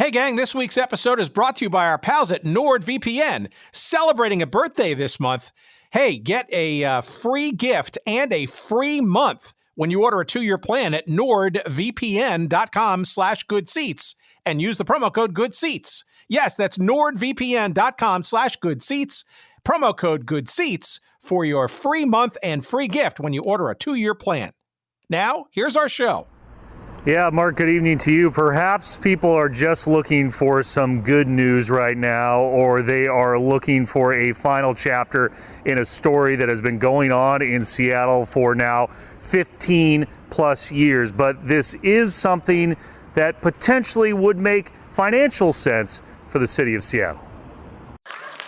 Hey gang, this week's episode is brought to you by our pals at NordVPN, celebrating a birthday this month. Hey, get a free gift and a free month when you order a 2-year plan at nordvpn.com/goodseats and use the promo code GOODSEATS. Yes, that's nordvpn.com/goodseats, promo code GOODSEATS for your free month and free gift when you order a 2-year plan. Now, here's our show. Yeah, Mark, good evening to you. Perhaps people are just looking for some good news right now, or they are looking for a final chapter in a story that has been going on in Seattle for now 15 plus years. But this is something that potentially would make financial sense for the city of Seattle.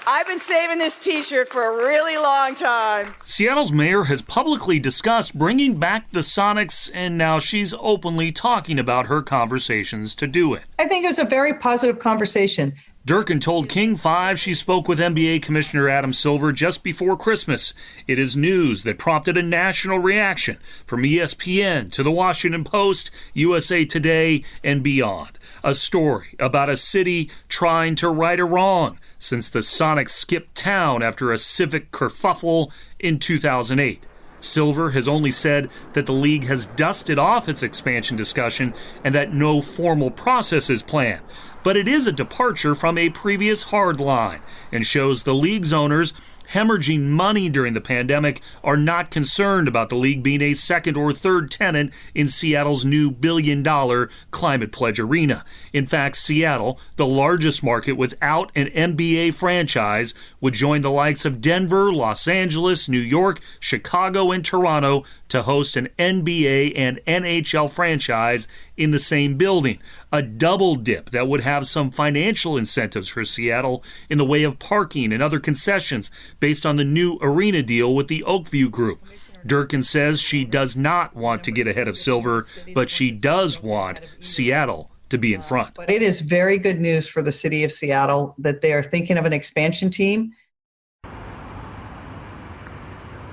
I've been saving this t-shirt for a really long time. Seattle's mayor has publicly discussed bringing back the Sonics, and now she's openly talking about her conversations to do it. I think it was a very positive conversation. Durkin told King 5 she spoke with NBA Commissioner Adam Silver just before Christmas. It is news that prompted a national reaction from ESPN to the Washington Post, USA Today, and beyond. A story about a city trying to right a wrong since the Sonics skipped town after a civic kerfuffle in 2008. Silver has only said that the league has dusted off its expansion discussion and that no formal process is planned. But it is a departure from a previous hard line and shows the league's owners hemorrhaging money during the pandemic are not concerned about the league being a second or third tenant in Seattle's new billion-dollar Climate Pledge Arena. In fact, Seattle, the largest market without an NBA franchise, would join the likes of Denver, Los Angeles, New York, Chicago, and Toronto to host an NBA and NHL franchise in the same building. A double dip that would have some financial incentives for Seattle in the way of parking and other concessions based on the new arena deal with the Oakview Group. Durkin says she does not want to get ahead of Silver, but she does want Seattle to be in front. But it is very good news for the city of Seattle that they are thinking of an expansion team.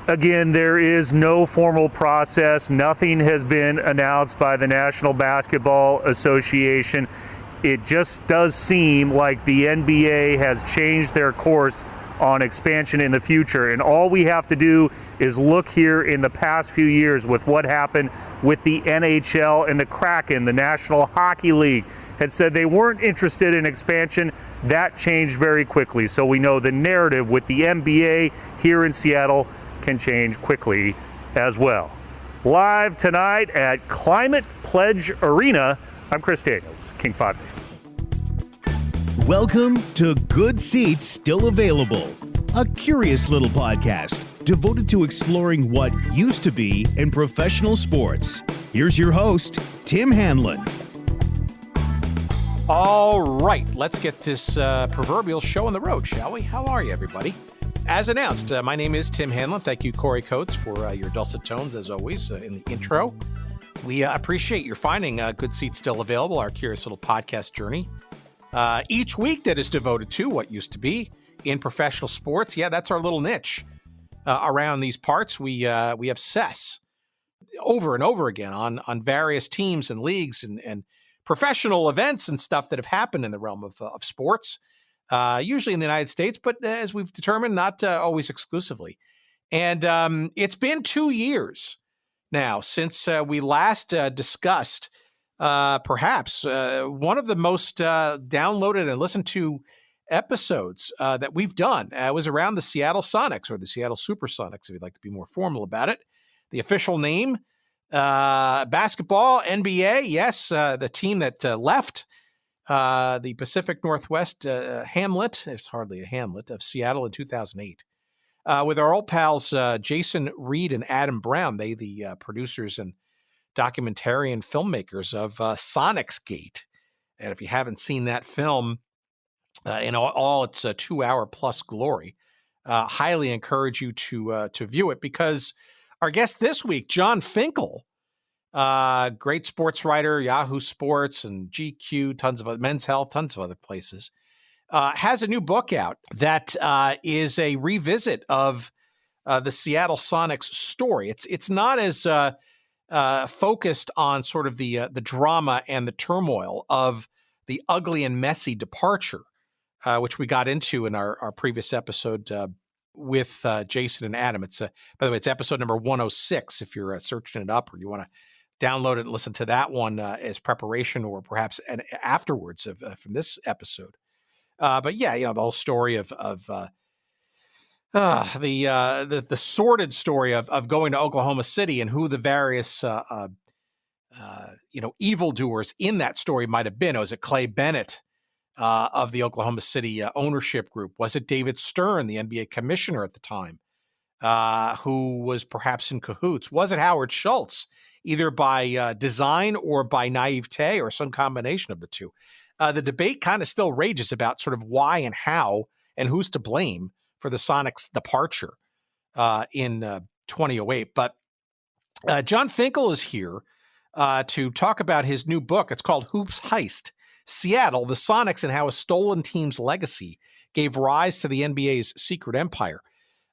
Again, there is no formal process. Nothing has been announced by the National Basketball Association. It just does seem like the NBA has changed their course on expansion in the future. And all we have to do is look here in the past few years with what happened with the NHL and the Kraken. The National Hockey League had said they weren't interested in expansion. That changed very quickly. So we know the narrative with the NBA here in Seattle can change quickly as well. Live tonight at Climate Pledge Arena, I'm Chris Daniels, King 5 News. Welcome to Good Seats Still Available, a curious little podcast devoted to exploring what used to be in professional sports. Here's your host, Tim Hanlon. All right, let's get this proverbial show on the road, shall we? How are you, everybody? As announced, my name is Tim Hanlon. Thank you, Corey Coates, for your dulcet tones, as always, in the intro. We appreciate your finding Good Seats Still Available, our curious little podcast journey. Each week that is devoted to what used to be in professional sports. Yeah, that's our little niche. Around these parts, we obsess over and over again on various teams and leagues and professional events and stuff that have happened in the realm of sports. Usually in the United States, but as we've determined, not always exclusively. And it's been 2 years now since we last discussed perhaps one of the most downloaded and listened to episodes that we've done. It was around the Seattle Sonics, or the Seattle SuperSonics, if you'd like to be more formal about it. The official name, basketball, NBA, yes, the team that left the Pacific Northwest hamlet, it's hardly a hamlet, of Seattle in 2008. With our old pals Jason Reed and Adam Brown, they the producers and documentarian filmmakers of Sonics Gate. And if you haven't seen that film in all its 2-hour plus glory, highly encourage you to view it, because our guest this week, Jon Finkel, great sports writer, Yahoo Sports and GQ, tons of Men's Health, tons of other places, has a new book out that is a revisit of the Seattle Sonics story. It's not as focused on sort of the drama and the turmoil of the ugly and messy departure, which we got into in our previous episode with Jason and Adam. It's by the way, it's episode number 106 if you're searching it up or you want to download it and listen to that one as preparation or perhaps afterwards from this episode. But yeah, the whole story of the sordid story of going to Oklahoma City and who the various evildoers in that story might have been. Was it Clay Bennett of the Oklahoma City ownership group? Was it David Stern, the NBA commissioner at the time, who was perhaps in cahoots? Was it Howard Schultz, either by design or by naivete or some combination of the two? The debate kind of still rages about sort of why and how and who's to blame for the Sonics' departure in 2008. But Jon Finkel is here to talk about his new book. It's called Hoops Heist: Seattle, the Sonics and How a Stolen Team's Legacy Gave Rise to the NBA's Secret Empire.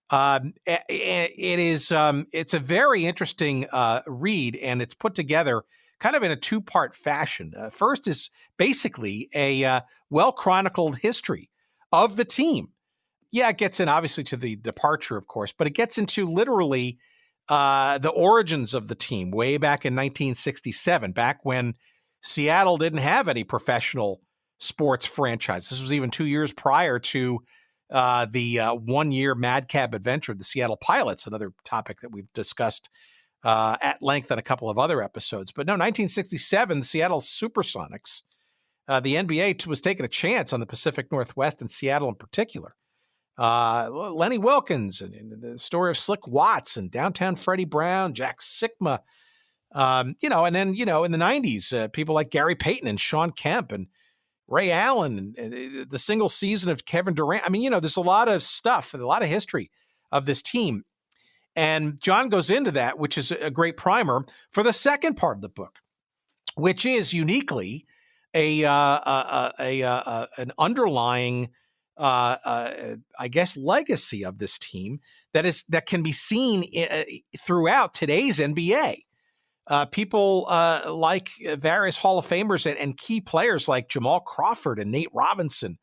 It's a very interesting read, and it's put together kind of in a two-part fashion. First is basically a well-chronicled history of the team. Yeah, it gets in obviously to the departure, of course, but it gets into literally the origins of the team way back in 1967, back when Seattle didn't have any professional sports franchise. This was even 2 years prior to the one-year madcap adventure of the Seattle Pilots, another topic that we've discussed at length on a couple of other episodes. But no, 1967, the Seattle SuperSonics, the NBA was taking a chance on the Pacific Northwest and Seattle in particular. Lenny Wilkins and the story of Slick Watts and downtown Freddie Brown, Jack Sikma, and then, in the 90s, people like Gary Payton and Sean Kemp and Ray Allen and the single season of Kevin Durant. I mean, there's a lot of stuff, a lot of history of this team. And John goes into that, which is a great primer for the second part of the book, which is uniquely an underlying, legacy of this team that can be seen throughout today's NBA. People like various Hall of Famers and key players like Jamal Crawford and Nate Robinson,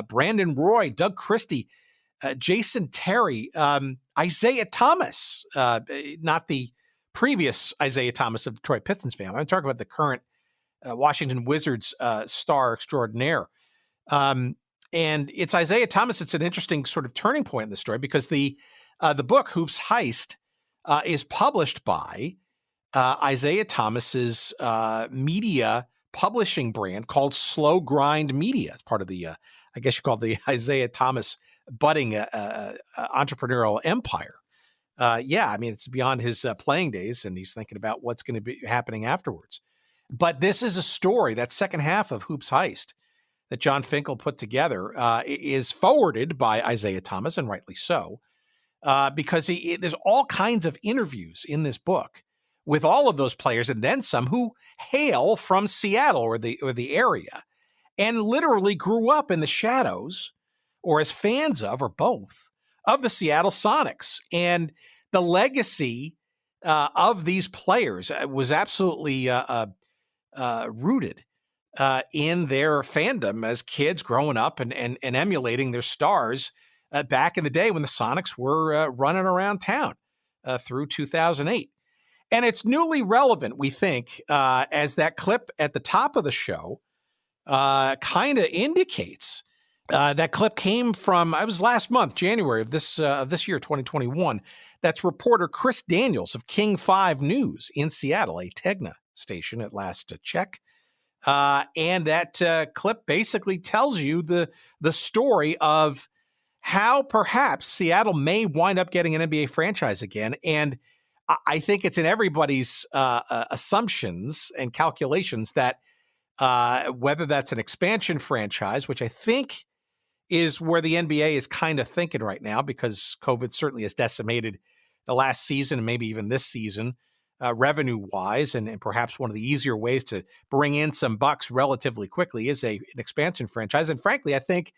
Brandon Roy, Doug Christie, Jason Terry, Isaiah Thomas, not the previous Isaiah Thomas of Detroit Pistons fame. I'm talking about the current Washington Wizards star extraordinaire. And it's Isaiah Thomas. It's an interesting sort of turning point in the story because the book Hoops Heist is published by Isaiah Thomas's media publishing brand called Slow Grind Media. It's part of the, I guess you call it the Isaiah Thomas budding entrepreneurial empire. It's beyond his playing days, and he's thinking about what's going to be happening afterwards. But this is a story, that second half of Hoops Heist that Jon Finkel put together is forwarded by Isaiah Thomas, and rightly so, because there's all kinds of interviews in this book with all of those players and then some who hail from Seattle or the area and literally grew up in the shadows or as fans of, or both, of the Seattle Sonics. And the legacy of these players was absolutely rooted in their fandom as kids growing up and emulating their stars back in the day when the Sonics were running around town through 2008. And it's newly relevant, we think, as that clip at the top of the show kind of indicates. That clip came from, it was last month, January of this year, 2021. That's reporter Chris Daniels of King 5 News in Seattle, a Tegna station at last check. And that clip basically tells you the story of how perhaps Seattle may wind up getting an NBA franchise again. And I think it's in everybody's assumptions and calculations that whether that's an expansion franchise, which I think is where the NBA is kind of thinking right now, because COVID certainly has decimated the last season and maybe even this season, revenue-wise, and perhaps one of the easier ways to bring in some bucks relatively quickly is an expansion franchise. And frankly, I think,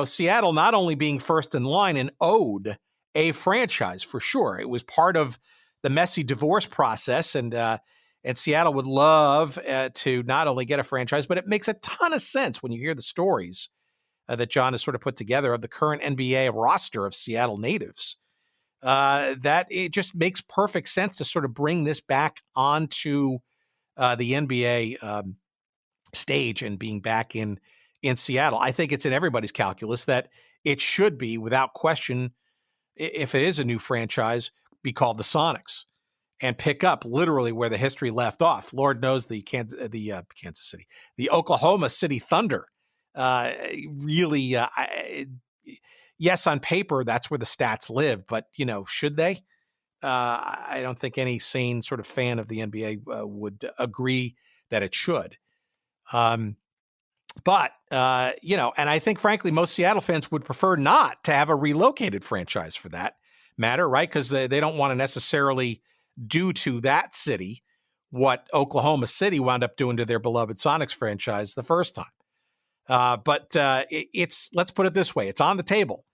Seattle not only being first in line and owed a franchise for sure. It was part of the messy divorce process, and And Seattle would love to not only get a franchise, but it makes a ton of sense when you hear the stories that Jon has sort of put together of the current NBA roster of Seattle natives. That it just makes perfect sense to sort of bring this back onto the NBA stage and being back in Seattle. I think it's in everybody's calculus that it should be, without question, if it is a new franchise, be called the Sonics and pick up literally where the history left off. Lord knows the Oklahoma City Thunder really, yes, on paper, that's where the stats live, but should they? I don't think any sane sort of fan of the NBA would agree that it should. But and I think, frankly, most Seattle fans would prefer not to have a relocated franchise for that matter, right? Because they don't want to necessarily do to that city what Oklahoma City wound up doing to their beloved Sonics franchise the first time. But let's put it this way. It's on the table.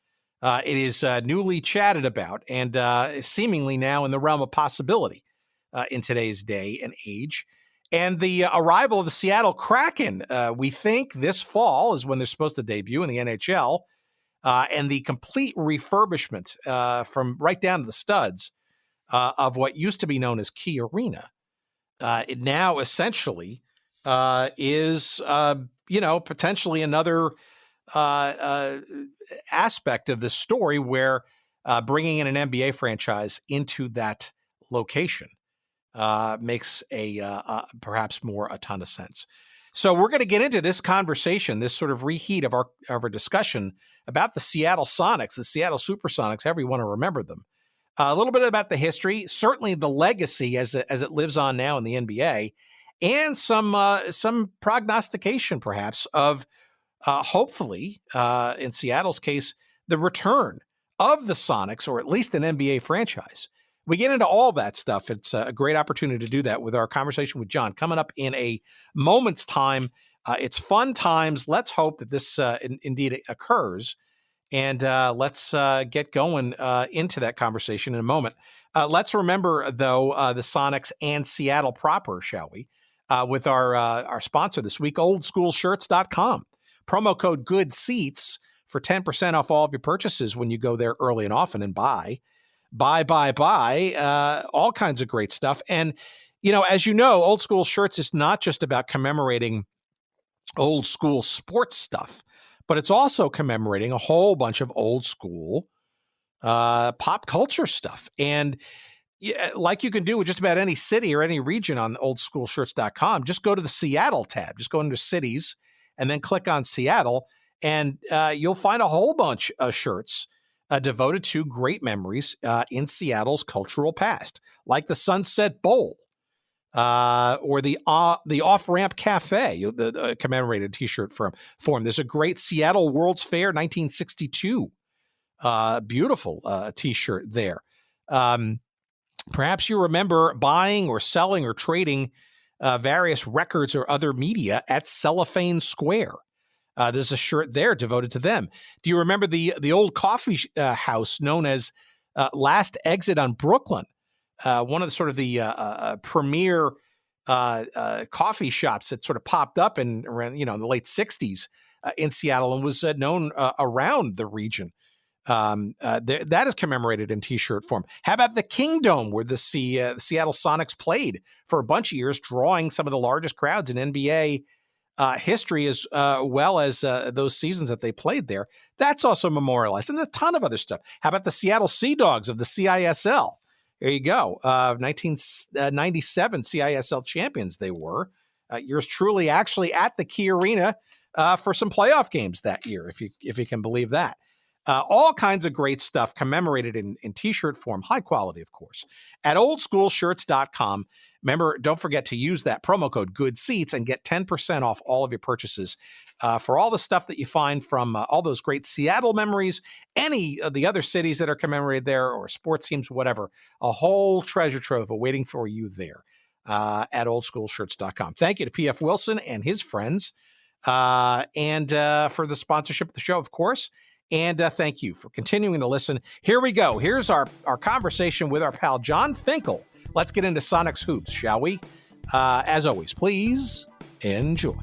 It is newly chatted about and seemingly now in the realm of possibility in today's day and age. And the arrival of the Seattle Kraken, we think this fall is when they're supposed to debut in the NHL, and the complete refurbishment from right down to the studs of what used to be known as Key Arena. It now essentially is, potentially another aspect of this story where bringing in an NBA franchise into that location makes perhaps a ton of sense. So we're going to get into this conversation, this sort of reheat of our discussion about the Seattle Sonics, the Seattle SuperSonics, however you want to remember them. A little bit about the history, certainly the legacy as it lives on now in the NBA, and some prognostication perhaps of hopefully in Seattle's case the return of the Sonics, or at least an NBA franchise. We get into all that stuff. It's a great opportunity to do that with our conversation with Jon coming up in a moment's time. It's fun times. Let's hope that this indeed occurs. And let's get going into that conversation in a moment. Let's remember, though, the Sonics and Seattle proper, shall we, with our sponsor this week, oldschoolshirts.com. Promo code GOODSEATS for 10% off all of your purchases when you go there early and often and buy. All kinds of great stuff. And, as you know, Old School Shirts is not just about commemorating old school sports stuff, but it's also commemorating a whole bunch of old school pop culture stuff. And like you can do with just about any city or any region on oldschoolshirts.com, just go to the Seattle tab, just go into cities and then click on Seattle, and you'll find a whole bunch of shirts devoted to great memories in Seattle's cultural past, like the Sunset Bowl or the Off-Ramp Cafe, the commemorated T-shirt form. There's a great Seattle World's Fair 1962 beautiful T-shirt there. Perhaps you remember buying or selling or trading various records or other media at Cellophane Square. There's a shirt there devoted to them. Do you remember the old coffee house known as Last Exit on Brooklyn? One of the sort of the premier coffee shops that sort of popped up in the late 60s in Seattle and was known around the region. That is commemorated in T-shirt form. How about the Kingdome, where the Seattle Sonics played for a bunch of years, drawing some of the largest crowds in NBA history, as well as those seasons that they played there? That's also memorialized, and a ton of other stuff. How about the Seattle Sea Dogs of the CISL? There you go. 1997 CISL champions they were. Yours truly actually at the Key Arena for some playoff games that year, if you can believe that. All kinds of great stuff commemorated in T-shirt form, high quality, of course, at oldschoolshirts.com. Remember, don't forget to use that promo code GOODSEATS and get 10% off all of your purchases for all the stuff that you find from all those great Seattle memories, any of the other cities that are commemorated there, or sports teams, whatever. A whole treasure trove awaiting for you there at oldschoolshirts.com. Thank you to P.F. Wilson and his friends and for the sponsorship of the show, of course. And thank you for continuing to listen. Here we go. Here's our conversation with our pal, Jon Finkel. Let's get into Sonics hoops, shall we? As always, please enjoy.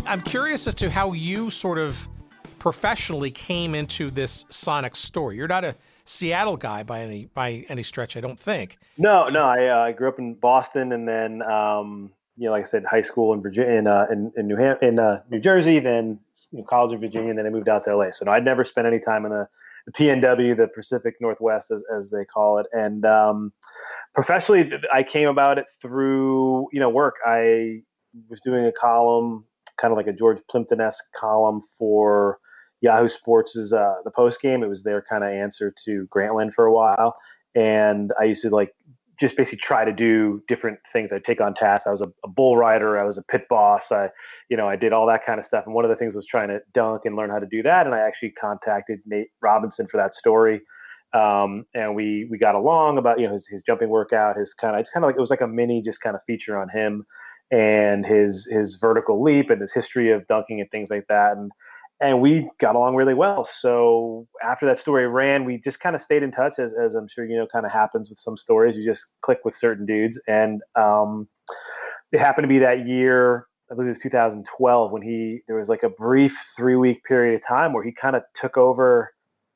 I'm curious as to how you sort of professionally came into this Sonics story. You're not a Seattle guy by any stretch, I don't think. No. I grew up in Boston, and then like I said, high school in Virginia, in New Jersey, then college in Virginia, and then I moved out to LA. So no, I'd never spent any time in the PNW, the Pacific Northwest, as they call it. And professionally, I came about it through work. I was doing a column, kind of like a George Plimpton-esque column for Yahoo Sports' the post game. It was their kind of answer to Grantland for a while. And I used to just basically try to do different things. I'd take on tasks. I was a bull rider. I was a pit boss. I did all that kind of stuff. And one of the things was trying to dunk and learn how to do that. And I actually contacted Nate Robinson for that story. And we got along about, his jumping workout, it was like a mini just kind of feature on him and his vertical leap and his history of dunking and things like that. And we got along really well. So after that story ran, we just kind of stayed in touch, as I'm sure kind of happens with some stories. You just click with certain dudes. And it happened to be that year, I believe it was 2012, when there was like a brief 3-week period of time where he kind of took over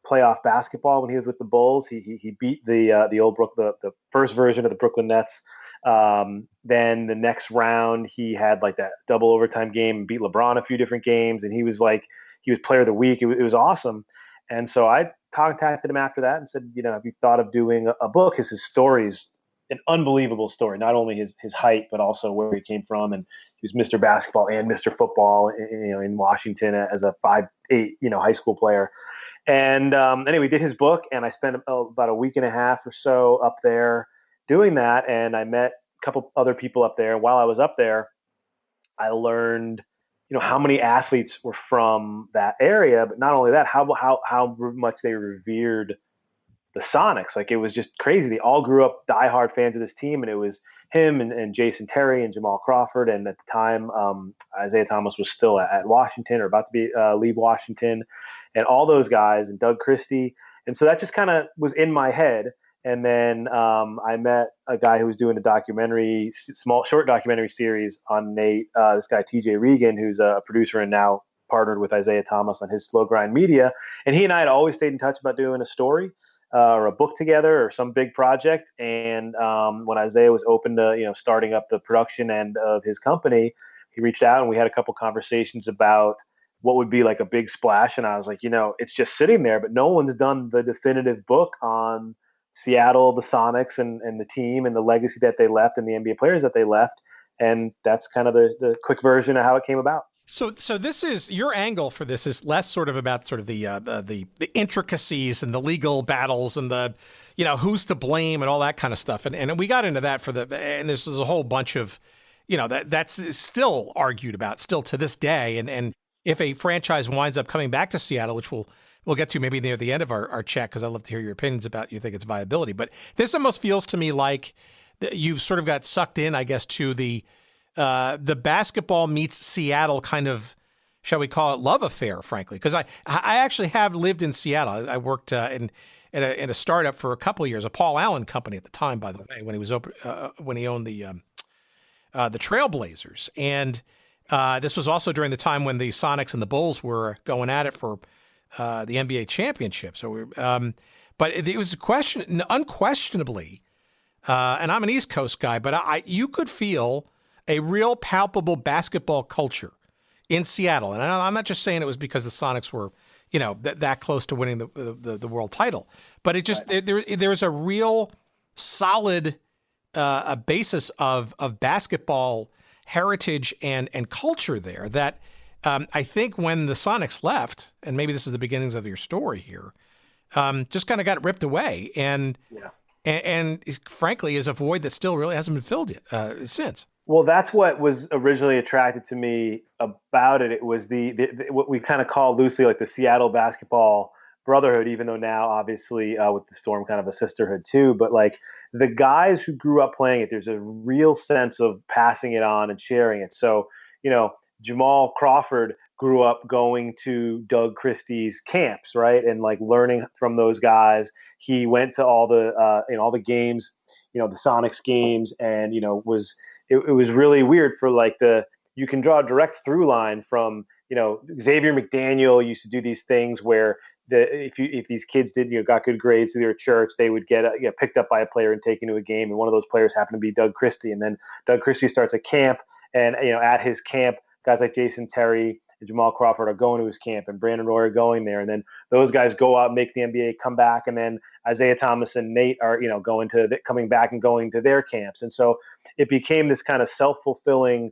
playoff basketball when he was with the Bulls. He beat the old the first version of the Brooklyn Nets. Then the next round, he had like that double overtime game and beat LeBron a few different games. And he was player of the week. It was awesome. And so I contacted him after that and said, have you thought of doing a book? His story's an unbelievable story, not only his height, but also where he came from. And he was Mr. Basketball and Mr. Football, in Washington as a 5'8", high school player. And anyway, we did his book, and I spent about a week and a half or so up there doing that. And I met a couple other people up there. While I was up there, I learned how many athletes were from that area, but not only that, how much they revered the Sonics. Like, it was just crazy. They all grew up diehard fans of this team, and it was him and Jason Terry and Jamal Crawford. And at the time, Isaiah Thomas was still at Washington, or about to leave Washington, and all those guys, and Doug Christie. And so that just kind of was in my head. And then I met a guy who was doing a short documentary series on Nate, this guy, TJ Regan, who's a producer and now partnered with Isaiah Thomas on his Slow Grind Media. And he and I had always stayed in touch about doing a story or a book together or some big project. And when Isaiah was open to, starting up the production end of his company, he reached out and we had a couple conversations about what would be like a big splash. And I was like, it's just sitting there, but no one's done the definitive book on Seattle, the Sonics, and the team, and the legacy that they left, and the NBA players that they left. And that's kind of the quick version of how it came about. So this is your angle for this is less sort of about sort of the intricacies and the legal battles and the who's to blame and all that kind of stuff. And we got into that and this is a whole bunch of that's still argued about still to this day. And if a franchise winds up coming back to Seattle, which we'll get to maybe near the end of our chat, because I'd love to hear your opinions about you think its viability. But this almost feels to me like you sort of got sucked in, I guess, to the basketball meets Seattle kind of, shall we call it, love affair, frankly. Because I actually have lived in Seattle. I worked in a startup for a couple of years, a Paul Allen company at the time, by the way, when he was when he owned the Trailblazers. And this was also during the time when the Sonics and the Bulls were going at it for the NBA championship. So, but it was unquestionably, and I'm an East Coast guy, but you could feel a real palpable basketball culture in Seattle. And I'm not just saying it was because the Sonics were, that close to winning the world title, but it just, there's a real solid a basis of basketball heritage and culture there that, I think when the Sonics left, and maybe this is the beginnings of your story here, just kind of got ripped away, and frankly is a void that still really hasn't been filled yet since. Well, that's what was originally attracted to me about it. It was the what we kind of call loosely like the Seattle basketball brotherhood, even though now obviously with the Storm kind of a sisterhood too. But like the guys who grew up playing it, there's a real sense of passing it on and sharing it. So, Jamal Crawford grew up going to Doug Christie's camps, right? And like learning from those guys. he went to all the all the games, the Sonics games, and it was really weird for like you can draw a direct through line from Xavier McDaniel used to do these things where if these kids got good grades through their church, they would get picked up by a player and taken to a game, and one of those players happened to be Doug Christie, and then Doug Christie starts a camp, and at his camp, guys like Jason Terry and Jamal Crawford are going to his camp, and Brandon Roy are going there, and then those guys go out and make the NBA, come back, and then Isaiah Thomas and Nate are coming back and going to their camps, and so it became this kind of self-fulfilling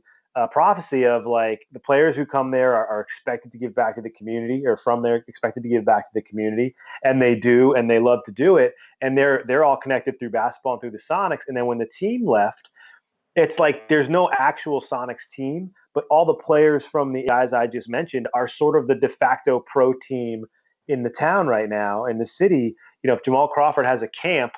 prophecy of like the players who come there are expected to give back to the community, or from there expected to give back to the community, and they do, and they love to do it, and they're all connected through basketball and through the Sonics. And then when the team left, it's like there's no actual Sonics team, but all the players from the guys I just mentioned are sort of the de facto pro team in the town right now, in the city. If Jamal Crawford has a camp,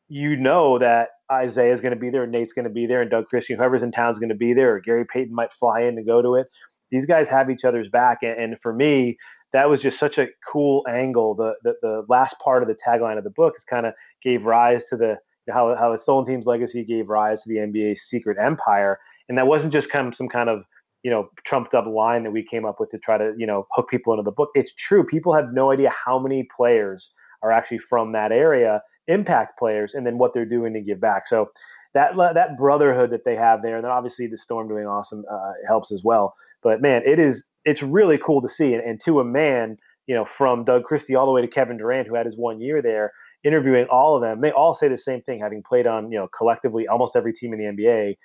that Isaiah is going to be there, Nate's going to be there, and Doug Christie, whoever's in town is going to be there, or Gary Payton might fly in to go to it. These guys have each other's back, and for me, that was just such a cool angle. The last part of the tagline of the book is kind of gave rise to how a stolen team's legacy gave rise to the NBA's secret empire, and that wasn't just kind of some kind of trumped up line that we came up with to try to hook people into the book. It's true. People have no idea how many players are actually from that area, impact players, and then what they're doing to give back. So that brotherhood that they have there, and then obviously the Storm doing awesome helps as well. But man, it's really cool to see, and to a man, from Doug Christie all the way to Kevin Durant, who had his 1 year there, interviewing all of them, they all say the same thing, having played on collectively almost every team in the NBA.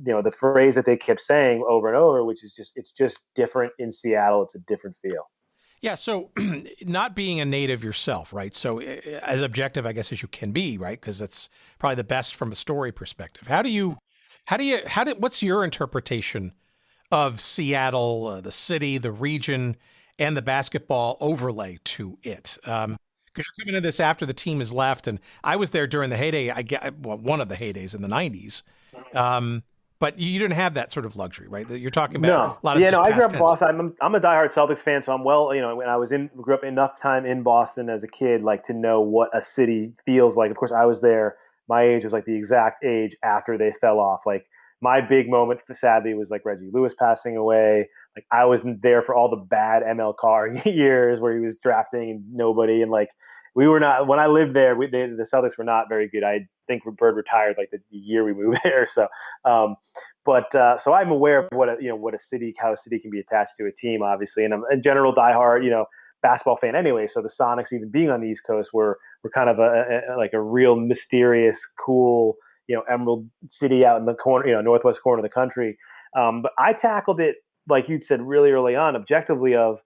The phrase that they kept saying over and over, which is it's just different in Seattle. It's a different feel. Yeah, so not being a native yourself, right? So as objective, I guess, as you can be, right? Because that's probably the best from a story perspective. What's your interpretation of Seattle, the city, the region, and the basketball overlay to it? Because you're coming into this after the team has left, and I was there during the heyday. One of the heydays in the '90s. But you didn't have that sort of luxury, right? You're talking about a lot of I grew up in Boston. I'm a diehard Celtics fan, so I'm when I grew up enough time in Boston as a kid, like to know what a city feels like. Of course, I was there. My age was like the exact age after they fell off. Like my big moment, sadly, was like Reggie Lewis passing away. Like I wasn't there for all the bad ML Carr years where he was drafting nobody, and like we were not. When I lived there, the Celtics were not very good. I think Bird retired like the year we moved there. So, so I'm aware of how a city can be attached to a team, obviously, and I'm a general diehard, basketball fan anyway. So the Sonics, even being on the East Coast, were kind of a real mysterious, cool, emerald city out in the corner, northwest corner of the country. But I tackled it, like you'd said really early on, objectively of,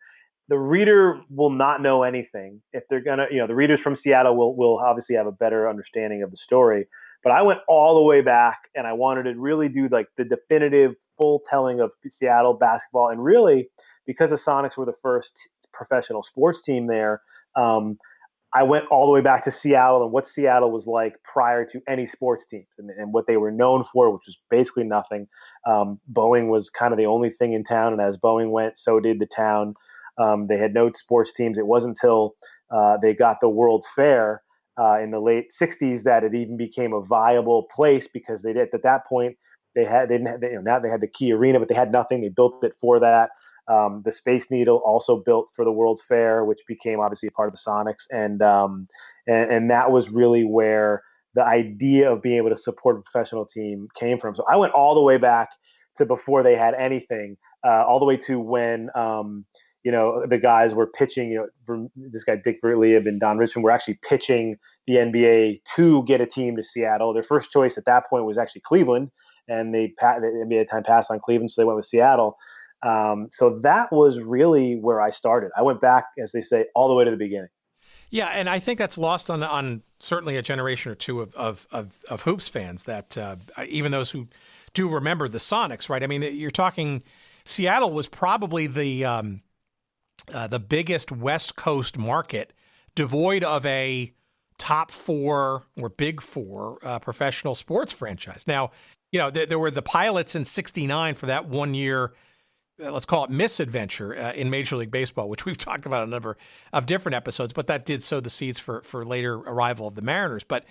the reader will not know anything if they're gonna, the readers from Seattle will obviously have a better understanding of the story. But I went all the way back, and I wanted to really do like the definitive full telling of Seattle basketball. And really, because the Sonics were the first professional sports team there, I went all the way back to Seattle and what Seattle was like prior to any sports teams, and what they were known for, which was basically nothing. Boeing was kind of the only thing in town, and as Boeing went, so did the town. They had no sports teams. It wasn't until they got the World's Fair in the late 60s that it even became a viable place, because they did, at that point now they had the Key Arena, but they had nothing. They built it for that. The Space Needle also built for the World's Fair, which became obviously a part of the Sonics, and that was really where the idea of being able to support a professional team came from. So I went all the way back to before they had anything, all the way to when the guys were pitching, this guy Dick Verlieb and Don Richmond were actually pitching the NBA to get a team to Seattle. Their first choice at that point was actually Cleveland, and the NBA at the time passed on Cleveland, so they went with Seattle. So that was really where I started. I went back, as they say, all the way to the beginning. Yeah, and I think that's lost on certainly a generation or two of hoops fans, that even those who do remember the Sonics, right? I mean, you're talking Seattle was probably the biggest West Coast market, devoid of a top four or big four professional sports franchise. Now, there were the Pilots in '69 for that 1 year let's call it misadventure in Major League Baseball, which we've talked about a number of different episodes, but that did sow the seeds for later arrival of the Mariners. But,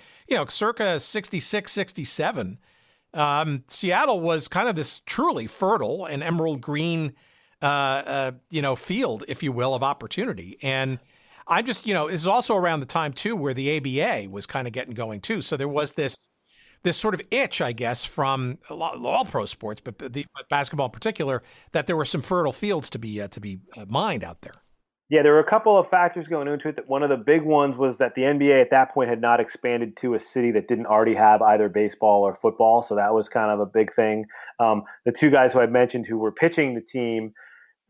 circa 66, 67, Seattle was kind of this truly fertile and emerald green, field, if you will, of opportunity. And I'm just, this is also around the time, too, where the ABA was kind of getting going, too. So there was this sort of itch, I guess, from all pro sports, but basketball in particular, that there were some fertile fields to be mined out there. Yeah, there were a couple of factors going into it. That one of the big ones was that the NBA at that point had not expanded to a city that didn't already have either baseball or football, so that was kind of a big thing. The two guys who I mentioned who were pitching the team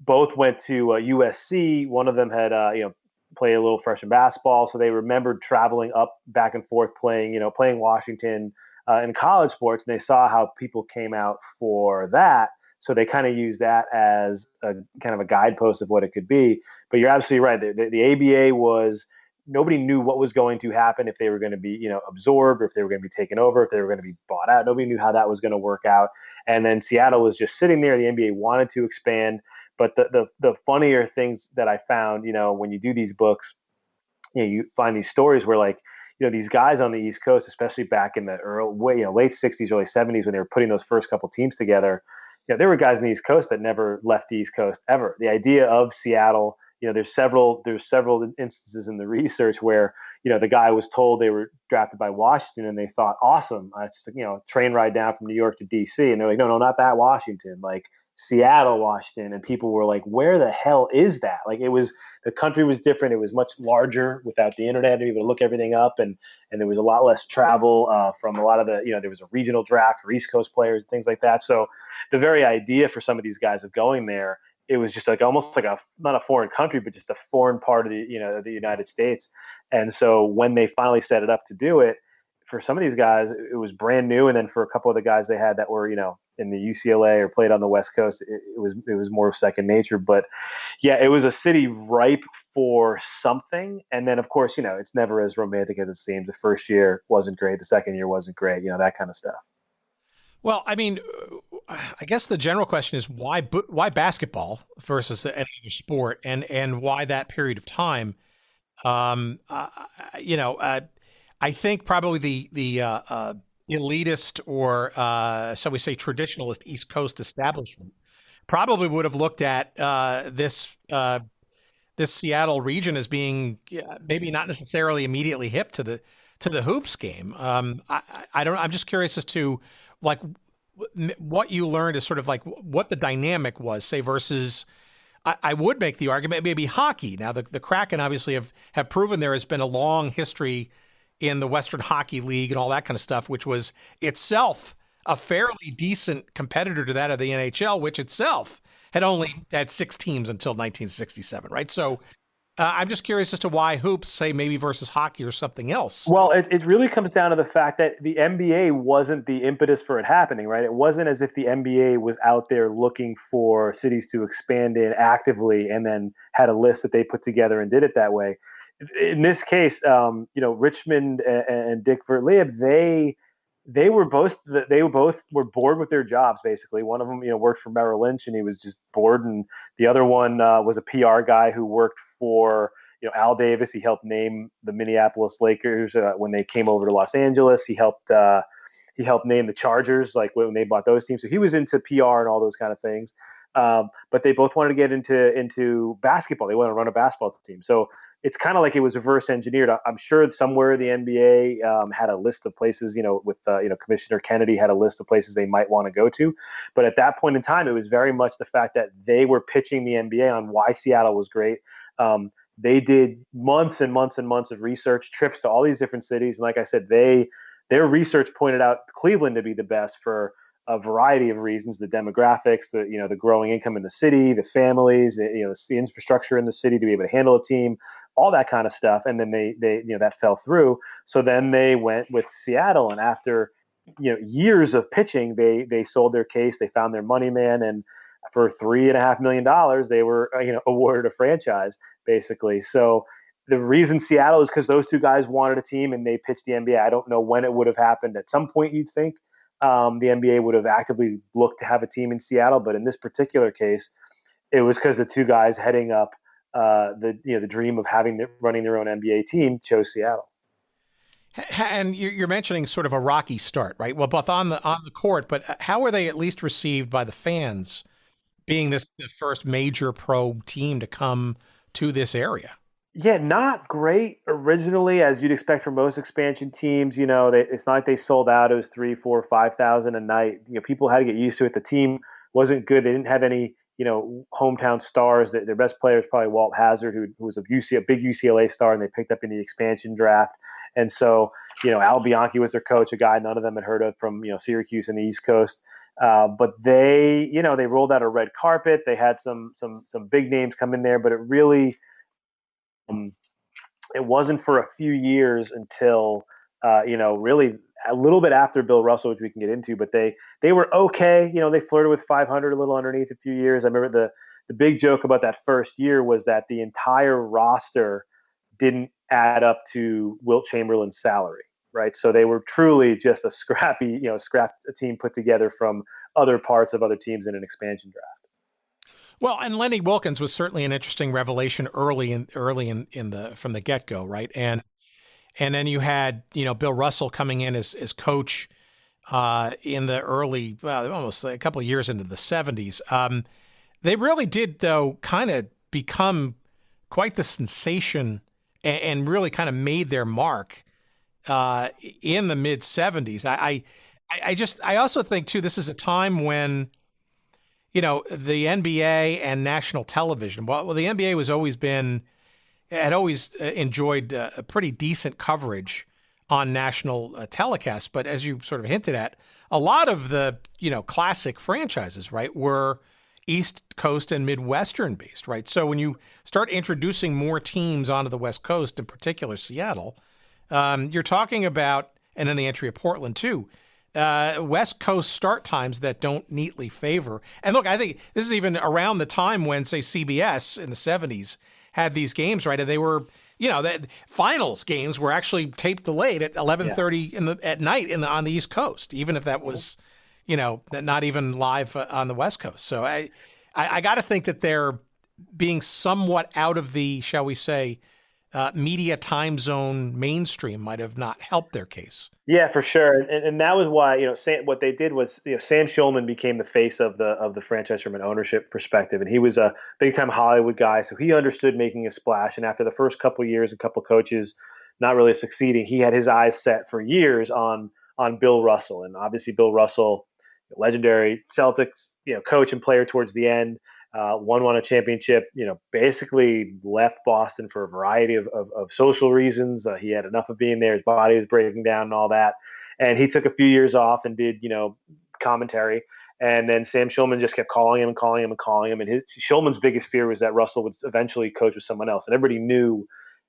both went to USC. One of them had played a little freshman basketball, so they remembered traveling up back and forth playing Washington in college sports, and they saw how people came out for that. So they kind of used that as a kind of a guidepost of what it could be. But you're absolutely right. The ABA was, nobody knew what was going to happen, if they were going to be, absorbed, or if they were going to be taken over, if they were going to be bought out. Nobody knew how that was going to work out. And then Seattle was just sitting there. The NBA wanted to expand. But the funnier things that I found, when you do these books, you find these stories where these guys on the East Coast, especially back in the late 60s, early 70s, when they were putting those first couple teams together, there were guys on the East Coast that never left the East Coast ever. The idea of Seattle, there's several instances in the research where, the guy was told they were drafted by Washington and they thought, awesome, it's train ride down from New York to DC. And they're like, no, not that Washington, like Seattle, Washington. And people were like, where the hell is that? The country was different. It was much larger without the internet to be able to look everything up. And there was a lot less travel from a lot of there was a regional draft for East Coast players and things like that. So the very idea for some of these guys of going there, it was just almost like not a foreign country, but just a foreign part of the United States. And so when they finally set it up to do it, for some of these guys, it was brand new. And then for a couple of the guys they had that were, in the UCLA or played on the West Coast, it was more of second nature. But yeah, it was a city ripe for something. And then, of course, it's never as romantic as it seems. The first year wasn't great. The second year wasn't great, that kind of stuff. Well, I mean, I guess the general question is why basketball versus any other sport, and why that period of time? I think probably the elitist, or shall we say traditionalist East Coast establishment probably would have looked at this Seattle region as being maybe not necessarily immediately hip to the hoops game. I'm just curious as to what you learned is sort of what the dynamic was, say, versus. I would make the argument maybe hockey. Now the Kraken obviously have proven there has been a long history in the Western Hockey League and all that kind of stuff, which was itself a fairly decent competitor to that of the NHL, which itself had only had 6 teams until 1967, right? So I'm just curious as to why hoops, say, maybe versus hockey or something else. Well, it really comes down to the fact that the NBA wasn't the impetus for it happening, right? It wasn't as if the NBA was out there looking for cities to expand in actively and then had a list that they put together and did it that way. In this case, Richmond and Dick Verlieb, they both were bored with their jobs. Basically, one of them, worked for Merrill Lynch and he was just bored, and the other one was a PR guy who worked for Al Davis. He helped name the Minneapolis Lakers when they came over to Los Angeles. He helped name the Chargers, when they bought those teams. So he was into PR and all those kind of things. But they both wanted to get into basketball. They wanted to run a basketball team. So it's kind of like it was reverse engineered. I'm sure somewhere the NBA had a list of places, with Commissioner Kennedy had a list of places they might want to go to. But at that point in time, it was very much the fact that they were pitching the NBA on why Seattle was great. They did months and months and months of research, trips to all these different cities. And like I said, their research pointed out Cleveland to be the best for a variety of reasons: the demographics, the growing income in the city, the families, the infrastructure in the city to be able to handle a team, all that kind of stuff. And then they that fell through. So then they went with Seattle, and after years of pitching, they sold their case. They found their money man, and for $3.5 million, they were awarded a franchise basically. So the reason Seattle is because those two guys wanted a team and they pitched the NBA. I don't know when it would have happened. At some point, you'd think the NBA would have actively looked to have a team in Seattle, but in this particular case, it was because the two guys heading up the dream of running their own NBA team chose Seattle. And you're mentioning sort of a rocky start, right? Well, both on the court, but how were they at least received by the fans, being the first major pro team to come to this area? Yeah, not great originally, as you'd expect from most expansion teams. It's not like they sold out. It was 3, 4, 5,000 a night. People had to get used to it. The team wasn't good. They didn't have any, hometown stars. Their best player was probably Walt Hazard, who was a big UCLA star, and they picked up in the expansion draft. And so, Al Bianchi was their coach, a guy none of them had heard of from, Syracuse and the East Coast. But they rolled out a red carpet. They had some big names come in there, but it really, it wasn't for a few years until, really a little bit after Bill Russell, which we can get into, but they were okay. They flirted with 500, a little underneath a few years. I remember the big joke about that first year was that the entire roster didn't add up to Wilt Chamberlain's salary, right? So they were truly just a scrap team put together from other parts of other teams in an expansion draft. Well, and Lenny Wilkins was certainly an interesting revelation from the get-go, right? And then you had, Bill Russell coming in as coach in the early, almost a couple of years into the 70s. They really did, though, kind of become quite the sensation and really kind of made their mark in the mid 70s. I also think too, this is a time when, the NBA and national television, well, the NBA had always enjoyed a pretty decent coverage on national telecasts. But as you sort of hinted at, a lot of the, classic franchises, right, were East Coast and Midwestern based, right? So when you start introducing more teams onto the West Coast, in particular Seattle, you're talking about, and then the entry of Portland too, West Coast start times that don't neatly favor. And look, I think this is even around the time when, say, CBS in the 70s had these games, right? And they were, that finals games were actually tape delayed at 11:30 at night on the East Coast, even if that was, not even live on the West Coast. So I got to think that they're being somewhat out of the, shall we say, media time zone mainstream might have not helped their case. Yeah, for sure, and that was why what they did was Sam Schulman became the face of the franchise from an ownership perspective, and he was a big time Hollywood guy, so he understood making a splash. And after the first couple of years, a couple of coaches not really succeeding, he had his eyes set for years on Bill Russell, and obviously Bill Russell, legendary Celtics coach and player towards the end. Won a championship, basically left Boston for a variety of social reasons. He had enough of being there. His body was breaking down and all that. And he took a few years off and did, commentary. And then Sam Schulman just kept calling him. And Schulman's biggest fear was that Russell would eventually coach with someone else. And everybody knew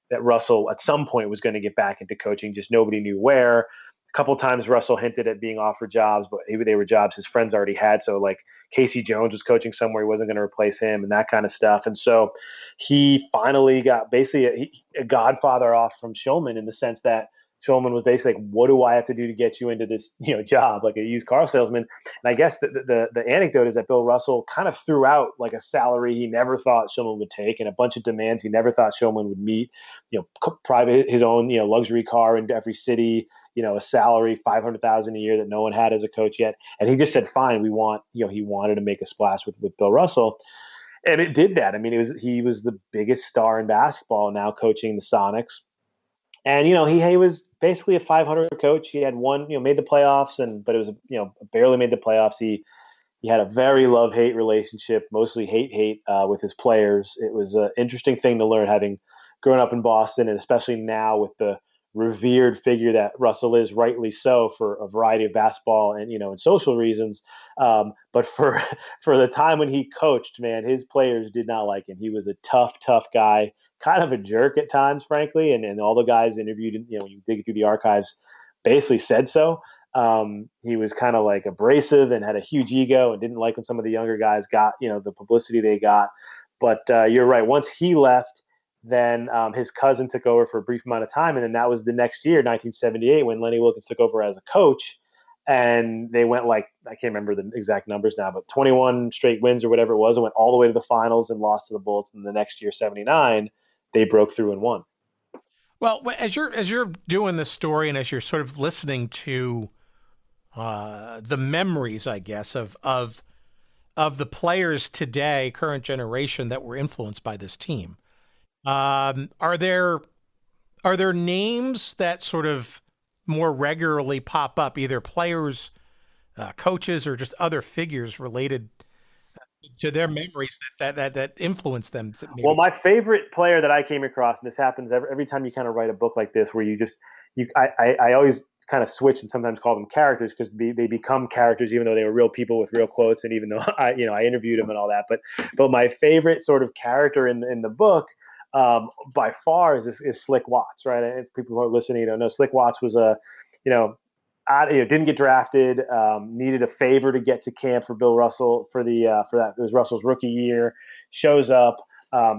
that Russell at some point was going to get back into coaching. Just nobody knew where. A couple times Russell hinted at being offered jobs, but they were jobs his friends already had. So like Casey Jones was coaching somewhere, he wasn't going to replace him and that kind of stuff. And so he finally got basically a godfather off from Schulman, in the sense that Schulman was basically like, what do I have to do to get you into this job, like a used car salesman? And I guess the anecdote is that Bill Russell kind of threw out like a salary he never thought Schulman would take, and a bunch of demands he never thought Schulman would meet. Private his own luxury car in every city, a salary $500,000 a year that no one had as a coach yet. And he just said, fine, we want, he wanted to make a splash with Bill Russell. And it did that. I mean, he was the biggest star in basketball, now coaching the Sonics. And, he was basically a 500 coach. He had one, made the playoffs, but it was, barely made the playoffs. He had a very love-hate relationship, mostly hate with his players. It was an interesting thing to learn, having grown up in Boston, and especially now with the revered figure that Russell is, rightly so, for a variety of basketball and and social reasons. But for the time when he coached, man, his players did not like him. He was a tough guy, kind of a jerk at times, frankly. And all the guys interviewed, when you dig through the archives, basically said so. He was kind of like abrasive and had a huge ego and didn't like when some of the younger guys got the publicity they got. But you're right. Once he left, then his cousin took over for a brief amount of time. And then that was the next year, 1978, when Lenny Wilkens took over as a coach. and they went like, I can't remember the exact numbers now, but 21 straight wins or whatever it was, and went all the way to the finals and lost to the Bullets. And the next year, 79, they broke through and won. Well, as you're doing this story and as you're sort of listening to the memories, I guess, of the players today, current generation, that were influenced by this team, are there names that sort of more regularly pop up, either players, coaches, or just other figures related to their memories that influence them? Maybe? Well, my favorite player that I came across, and this happens every time you kind of write a book like this, where I always kind of switch and sometimes call them characters, because they become characters even though they were real people with real quotes, and even though I interviewed them and all that. But my favorite sort of character in the book, by far, is Slick Watts, right? If people who are listening don't know, Slick Watts was didn't get drafted, needed a favor to get to camp for Bill Russell for that. It was Russell's rookie year. Shows up,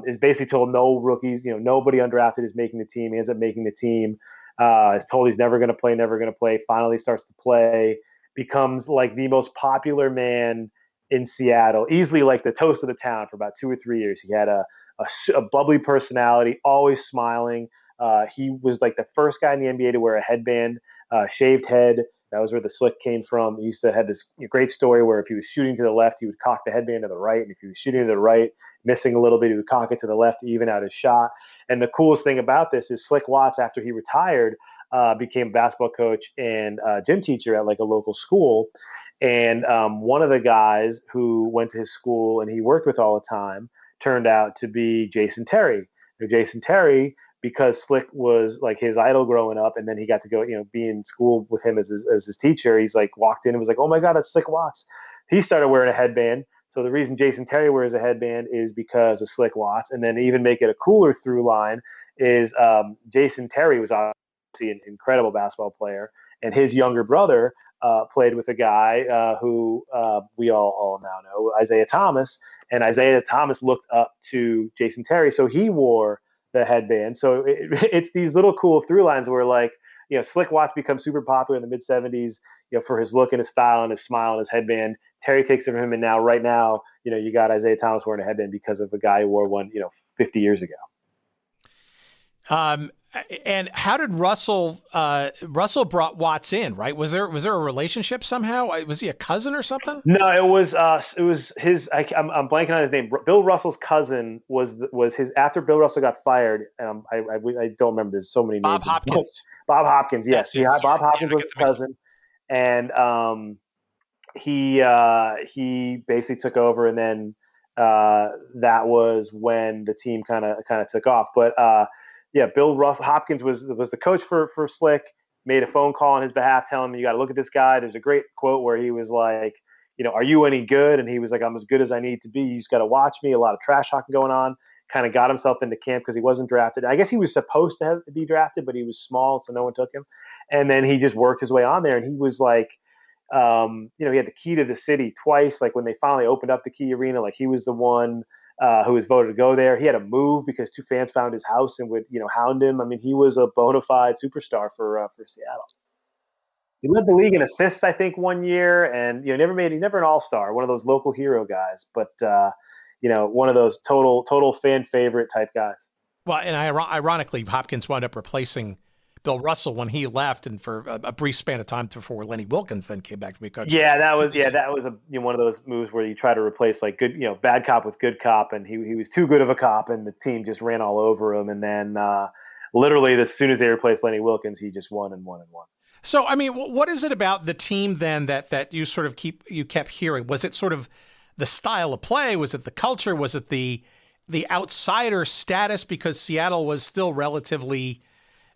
is basically told no rookies, nobody undrafted is making the team. He ends up making the team. Is told he's never going to play. Finally starts to play, becomes like the most popular man in Seattle, easily like the toast of the town for about 2 or 3 years. He had a bubbly personality, always smiling. He was like the first guy in the NBA to wear a headband, shaved head. That was where the slick came from. He used to have this great story where if he was shooting to the left, he would cock the headband to the right. And if he was shooting to the right, missing a little bit, he would cock it to the left to even out his shot. And the coolest thing about this is Slick Watts, after he retired, became a basketball coach and gym teacher at like a local school. And one of the guys who went to his school and he worked with all the time turned out to be Jason Terry. Jason Terry, because Slick was like his idol growing up, and then he got to go, be in school with him as his teacher. He's like walked in and was like, "Oh my God, that's Slick Watts." He started wearing a headband. So the reason Jason Terry wears a headband is because of Slick Watts. And then even make it a cooler through line is Jason Terry was obviously an incredible basketball player, and his younger brother played with a guy who we all now know, Isaiah Thomas. And Isaiah Thomas looked up to Jason Terry, so he wore the headband. So it's these little cool through lines where, like, Slick Watts becomes super popular in the mid 70s, for his look and his style and his smile and his headband. Terry takes it from him, and right now, you got Isaiah Thomas wearing a headband because of a guy who wore one, 50 years ago. And how did Russell brought Watts in, right? Was there a relationship somehow? Was he a cousin or something? No, it was his. I'm blanking on his name. Bill Russell's cousin was his after Bill Russell got fired. I don't remember. There's so many Bob names. Hopkins. Bob Hopkins. Yes, Bob Hopkins was his cousin, and he basically took over, and then that was when the team kind of took off. But Bill Hopkins was the coach for Slick. Made a phone call on his behalf, telling him, "You got to look at this guy." There's a great quote where he was like, "Are you any good?" And he was like, "I'm as good as I need to be. You just got to watch me." A lot of trash talking going on. Kind of got himself into camp because he wasn't drafted. I guess he was supposed to be drafted, but he was small, so no one took him. And then he just worked his way on there, and he was like, he had the key to the city twice. Like when they finally opened up the Key Arena, like he was the one who was voted to go there. He had to move because 2 fans found his house and would, hound him. I mean, he was a bona fide superstar for Seattle. He led the league in assists, I think, one year, and never an all-star, one of those local hero guys, but one of those total fan favorite type guys. Well, and ironically, Hopkins wound up replacing Bill Russell when he left, and for a brief span of time before Lenny Wilkins then came back to be coach. Yeah, that was one of those moves where you try to replace like good, bad cop with good cop, and he was too good of a cop, and the team just ran all over him. And then literally, as soon as they replaced Lenny Wilkins, he just won and won and won. So, I mean, what is it about the team then that you sort of kept hearing? Was it sort of the style of play? Was it the culture? Was it the outsider status because Seattle was still relatively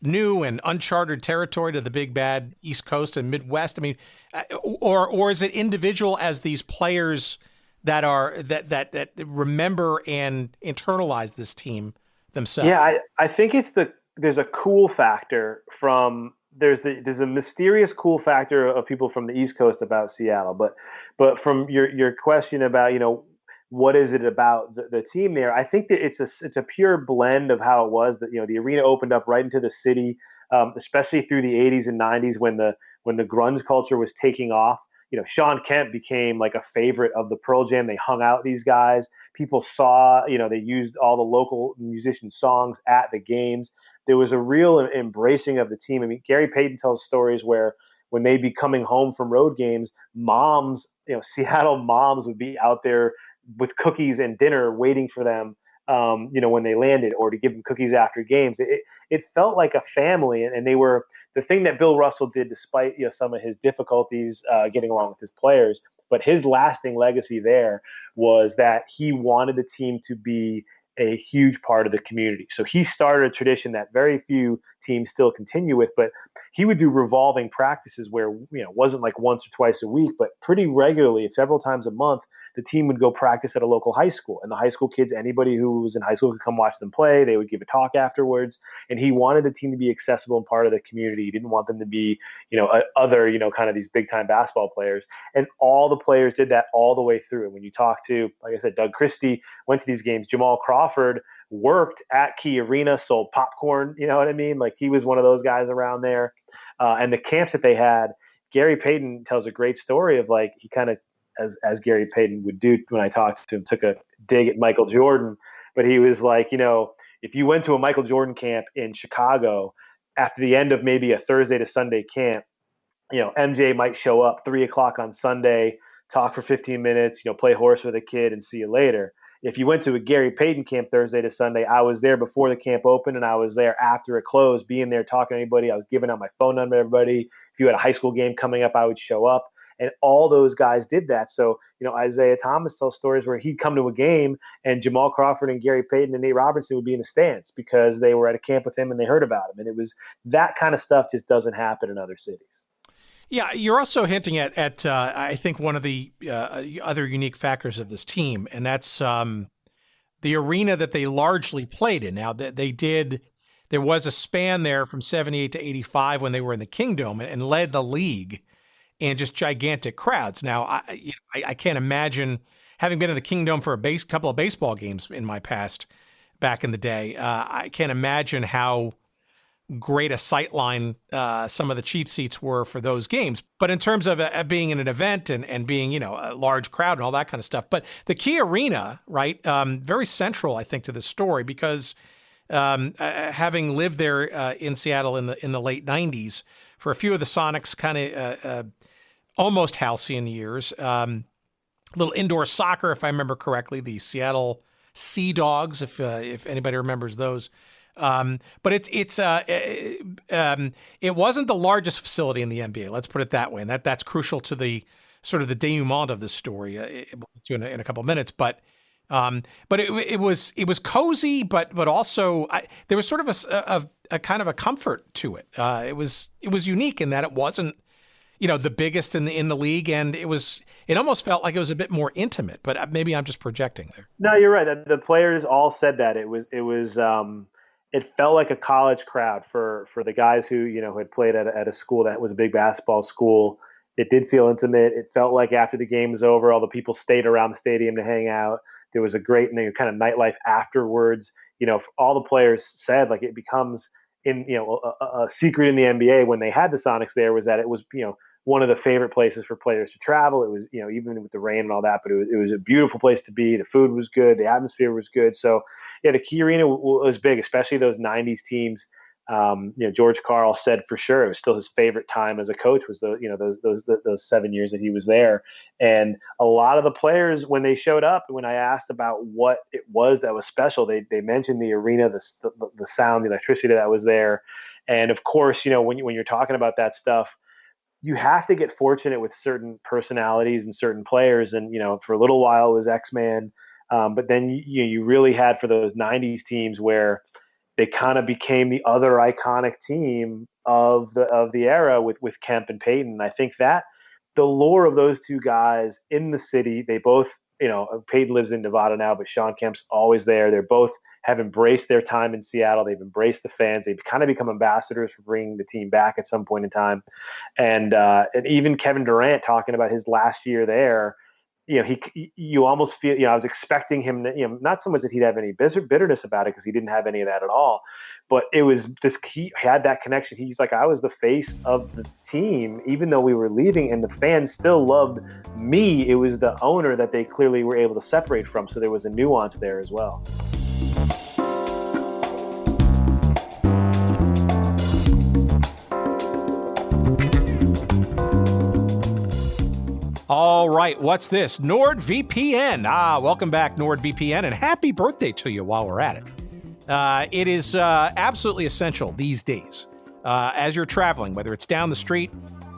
new and uncharted territory to the big bad East Coast and Midwest? I mean, or is it individual as these players that remember and internalize this team themselves? Yeah, I think there's a cool factor from there's a mysterious cool factor of people from the East Coast about Seattle, but from your question about what is it about the team there? I think that it's a pure blend of how it was that the arena opened up right into the city, especially through the 80s and 90s when when the grunge culture was taking off. Sean Kemp became like a favorite of the Pearl Jam. They hung out these guys. People saw, they used all the local musician songs at the games. There was a real embracing of the team. I mean, Gary Payton tells stories where when they'd be coming home from road games, moms, Seattle moms would be out there with cookies and dinner waiting for them, when they landed, or to give them cookies after games. It felt like a family, and they were the thing that Bill Russell did, despite some of his difficulties getting along with his players. But his lasting legacy there was that he wanted the team to be a huge part of the community. So he started a tradition that very few teams still continue with, but he would do revolving practices where, it wasn't like once or twice a week, but pretty regularly, several times a month, the team would go practice at a local high school. And the high school kids, anybody who was in high school could come watch them play. They would give a talk afterwards. And he wanted the team to be accessible and part of the community. He didn't want them to be, other, kind of these big time basketball players. And all the players did that all the way through. And when you talk to, like I said, Doug Christie went to these games, Jamal Crawford worked at Key Arena, sold popcorn, you know what I mean? Like, he was one of those guys around there. And the camps that they had, Gary Payton tells a great story of, like, he kind of, as Gary Payton would do when I talked to him, took a dig at Michael Jordan. But he was like, if you went to a Michael Jordan camp in Chicago, after the end of maybe a Thursday to Sunday camp, MJ might show up 3:00 on Sunday, talk for 15 minutes, play horse with a kid, and see you later. If you went to a Gary Payton camp Thursday to Sunday, I was there before the camp opened, and I was there after it closed, being there, talking to anybody. I was giving out my phone number to everybody. If you had a high school game coming up, I would show up. And all those guys did that. So, Isaiah Thomas tells stories where he'd come to a game and Jamal Crawford and Gary Payton and Nate Robinson would be in the stands because they were at a camp with him and they heard about him. And it was that kind of stuff just doesn't happen in other cities. Yeah, you're also hinting at I think, one of the other unique factors of this team, and that's the arena that they largely played in. Now, there was a span there from 78 to 85 when they were in the Kingdome and led the league in just gigantic crowds. Now, I can't imagine, having been in the Kingdome for a couple of baseball games in my past back in the day, I can't imagine how great a sightline some of the cheap seats were for those games. But in terms of being in an event and being, a large crowd and all that kind of stuff. But the Key Arena, right, very central, I think, to the story, because having lived there in Seattle in the late 90s, for a few of the Sonics kind of almost halcyon years, little indoor soccer, if I remember correctly, the Seattle Sea Dogs, if anybody remembers those. But it wasn't the largest facility in the NBA. Let's put it that way, and that's crucial to the sort of the denouement of the story in a couple of minutes. But it was cozy, but also there was sort of a kind of a comfort to it. It was unique in that it wasn't, the biggest in the league, and it almost felt like it was a bit more intimate. But maybe I'm just projecting there. No, you're right. The players all said that it felt like a college crowd for the guys who had played at a school that was a big basketball school. It did feel intimate. It felt like after the game was over, all the people stayed around the stadium to hang out. There was a great kind of nightlife afterwards. All the players said, like, it becomes a secret in the NBA when they had the Sonics there was that it was one of the favorite places for players to travel. It was even with the rain and all that, but it was a beautiful place to be. The food was good, the atmosphere was good. So yeah, the Key Arena was big, especially those '90s teams. George Karl said for sure it was still his favorite time as a coach was those 7 years that he was there. And a lot of the players, when they showed up, when I asked about what it was that was special, they mentioned the arena, the sound, the electricity that was there. And of course, when you're talking about that stuff, you have to get fortunate with certain personalities and certain players. And for a little while it was X-Man, but then you really had for those '90s teams where they kind of became the other iconic team of the era with Kemp and Payton. And I think that the lore of those two guys in the city, they both, Payton lives in Nevada now, but Sean Kemp's always there. They're both have embraced their time in Seattle. They've embraced the fans. They've kind of become ambassadors for bringing the team back at some point in time. And even Kevin Durant talking about his last year there, you almost feel, I was expecting him to, not so much that he'd have any bitterness about it, because he didn't have any of that at all, but it was this, he had that connection. He's like, I was the face of the team, even though we were leaving, and the fans still loved me. It was the owner that they clearly were able to separate from. So there was a nuance there as well. All right, what's this? NordVPN. Welcome back, NordVPN, and happy birthday to you while we're at it. It is absolutely essential these days as you're traveling, whether it's down the street,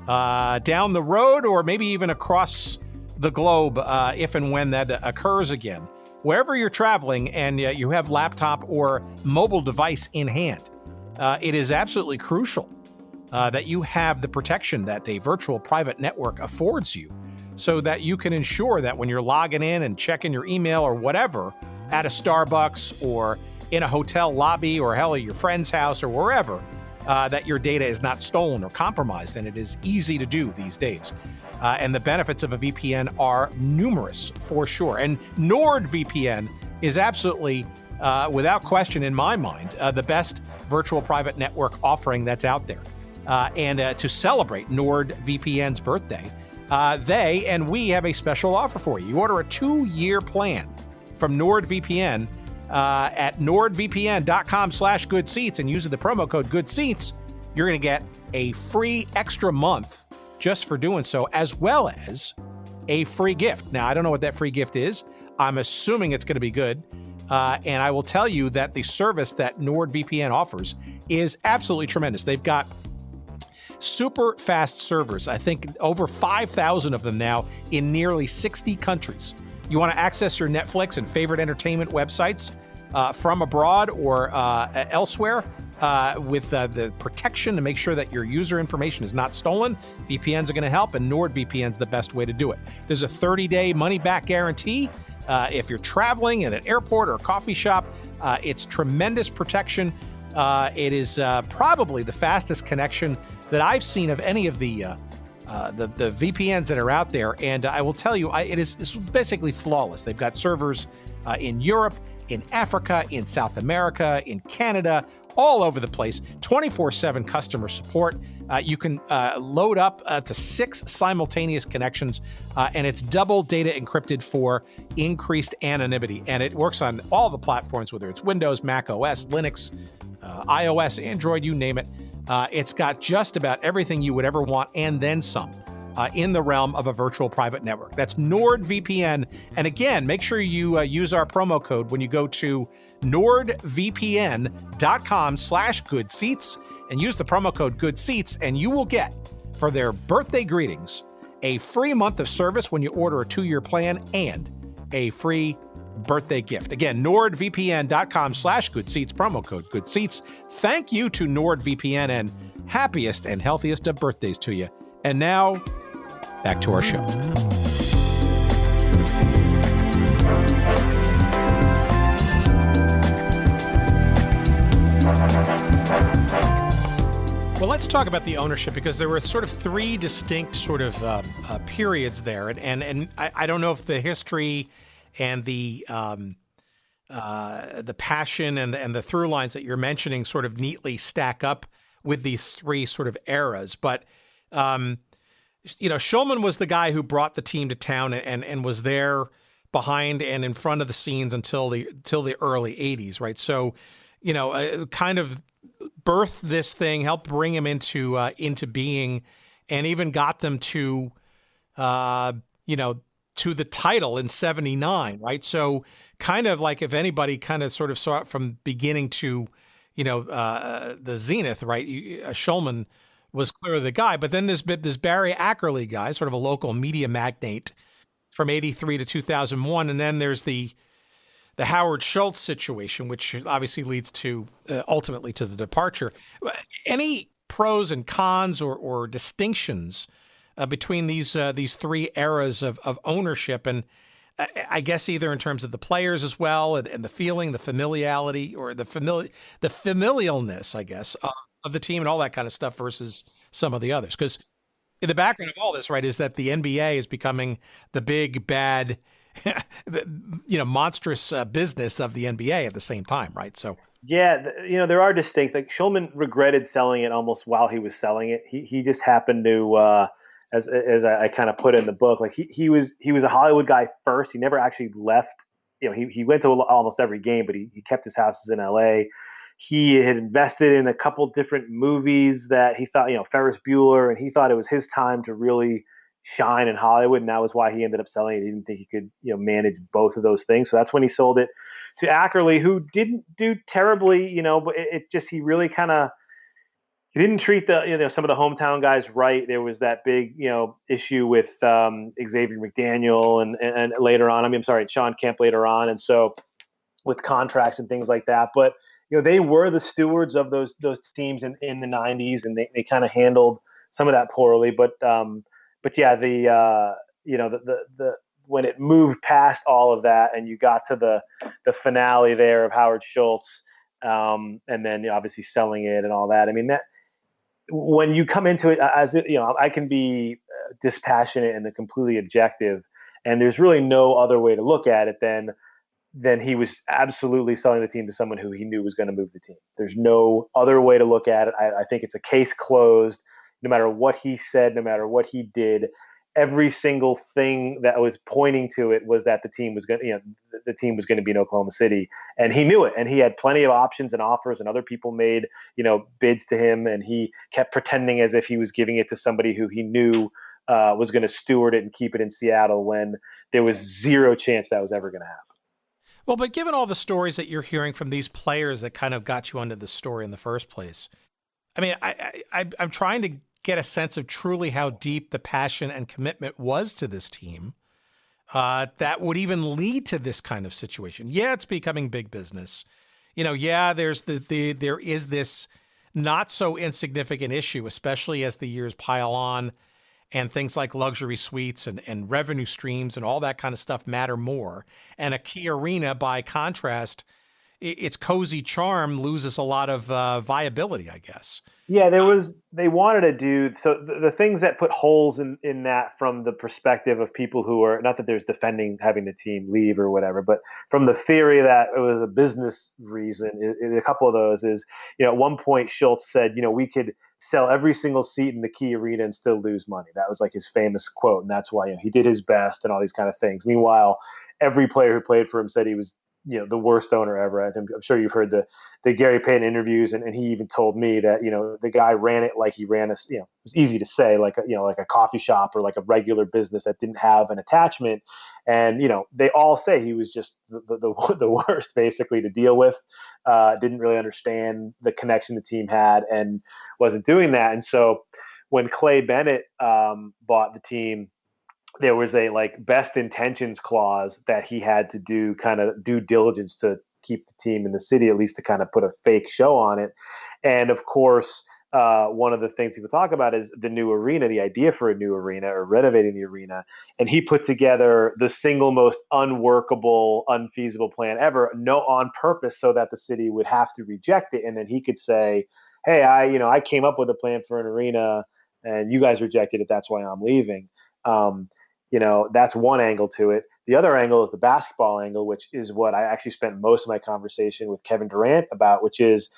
down the road, or maybe even across the globe, if and when that occurs again. Wherever you're traveling and you have laptop or mobile device in hand, it is absolutely crucial that you have the protection that a virtual private network affords you, so that you can ensure that when you're logging in and checking your email or whatever at a Starbucks or in a hotel lobby or hell, your friend's house or wherever, that your data is not stolen or compromised. And it is easy to do these days. And the benefits of a VPN are numerous for sure. And NordVPN is absolutely, without question in my mind, the best virtual private network offering that's out there. And to celebrate NordVPN's birthday, they and we have a special offer for you. You order a 2-year plan from NordVPN at nordvpn.com/goodseats and using the promo code GOODSEATS, you're going to get a free extra month just for doing so, as well as a free gift. Now, I don't know what that free gift is. I'm assuming it's going to be good. And I will tell you that the service that NordVPN offers is absolutely tremendous. They've got super fast servers, I think over 5,000 of them now in nearly 60 countries. You want to access your Netflix and favorite entertainment websites from abroad or elsewhere with the protection to make sure that your user information is not stolen. VPNs are going to help, and NordVPN's the best way to do it. There's a 30-day money-back guarantee. If you're traveling at an airport or a coffee shop, it's tremendous protection. It is probably the fastest connection that I've seen of any of the VPNs that are out there, and I will tell you, it's basically flawless. They've got servers in Europe, in Africa, in South America, in Canada, all over the place. 24/7 customer support. You can load up to 6 simultaneous connections, and it's double data encrypted for increased anonymity. And it works on all the platforms, whether it's Windows, Mac OS, Linux, iOS, Android, you name it. It's got just about everything you would ever want and then some in the realm of a virtual private network. That's NordVPN. And again, make sure you use our promo code when you go to nordvpn.com/goodseats and use the promo code GOODSEATS, and you will get, for their birthday greetings, a free month of service when you order a 2-year plan and a free birthday gift. Again, nordvpn.com/goodseats, promo code GOODSEATS. Thank you to NordVPN, and happiest and healthiest of birthdays to you. And now, back to our show. Well, let's talk about the ownership, because there were sort of 3 distinct sort of periods there. And I don't know if the history and the passion and the through lines that you're mentioning sort of neatly stack up with these 3 sort of eras. But, Shulman was the guy who brought the team to town and was there behind and in front of the scenes until the early 80s, right? So, kind of birthed this thing, helped bring him into being, and even got them to, to the title in 79, right? So kind of like, if anybody kind of sort of saw it from beginning to, the zenith, right? Shulman was clearly the guy. But then there's this Barry Ackerley guy, sort of a local media magnate from 83 to 2001. And then there's the Howard Schultz situation, which obviously leads to ultimately to the departure. Any pros and cons or distinctions between these 3 eras of ownership, and I guess either in terms of the players as well, and the feeling, the familiarity, or the familialness, I guess, of the team and all that kind of stuff versus some of the others? Because in the background of all this, right, is that the NBA is becoming the big bad, monstrous business of the NBA at the same time, right? So Yeah, there are distinct. Like Schulman regretted selling it almost while he was selling it. He just happened to, as I kind of put in the book, like he was a Hollywood guy first. He never actually left. He went to almost every game, but he kept his houses in LA. He had invested in a couple different movies that he thought, Ferris Bueller, and he thought it was his time to really shine in Hollywood, and that was why he ended up selling it. He didn't think he could, manage both of those things. So that's when he sold it to Ackerley, who didn't do terribly, but it just, he really he didn't treat some of the hometown guys right. There was that big, issue with Xavier McDaniel and later on, I'm sorry, Sean Kemp later on. And so with contracts and things like that, but they were the stewards of those teams in the 90s, and they kind of handled some of that poorly. But yeah, the when it moved past all of that and you got to the finale there of Howard Schultz, and then obviously selling it and all that. I mean, that when you come into it as I can be dispassionate and completely objective, and there's really no other way to look at it than he was absolutely selling the team to someone who he knew was going to move the team. There's no other way to look at it. I think it's a case closed. No matter what he said, no matter what he did, every single thing that was pointing to it was that the team was going to be in Oklahoma City, and he knew it. And he had plenty of options and offers, and other people made bids to him, and he kept pretending as if he was giving it to somebody who he knew was going to steward it and keep it in Seattle, when there was zero chance that was ever going to happen. Well, but given all the stories that you're hearing from these players that kind of got you onto the story in the first place, I mean, I'm trying to get a sense of truly how deep the passion and commitment was to this team that would even lead to this kind of situation. Yeah, it's becoming big business. Yeah, there is this not so insignificant issue, especially as the years pile on and things like luxury suites and revenue streams and all that kind of stuff matter more. And a key arena, by contrast, its cozy charm loses a lot of viability, I guess. Yeah, they wanted to do, so the things that put holes in that from the perspective of people who are, not that there's defending having the team leave or whatever, but from the theory that it was a business reason, a couple of those is, at one point Schultz said, we could sell every single seat in the Key Arena and still lose money. That was like his famous quote, and that's why he did his best and all these kind of things. Meanwhile, every player who played for him said he was the worst owner ever. I'm sure you've heard the Gary Payton interviews, and he even told me that the guy ran it like he ran it was easy to say, like a coffee shop or like a regular business that didn't have an attachment, and they all say he was just the worst basically to deal with. Didn't really understand the connection the team had and wasn't doing that. And so when Clay Bennett bought the team, there was a best intentions clause that he had to do kind of due diligence to keep the team in the city, at least to kind of put a fake show on it. And of course, one of the things people talk about is the new arena, the idea for a new arena or renovating the arena. And he put together the single most unworkable, unfeasible plan ever, on purpose, so that the city would have to reject it. And then he could say, hey, I came up with a plan for an arena and you guys rejected it. That's why I'm leaving. That's one angle to it. The other angle is the basketball angle, which is what I actually spent most of my conversation with Kevin Durant about, which is,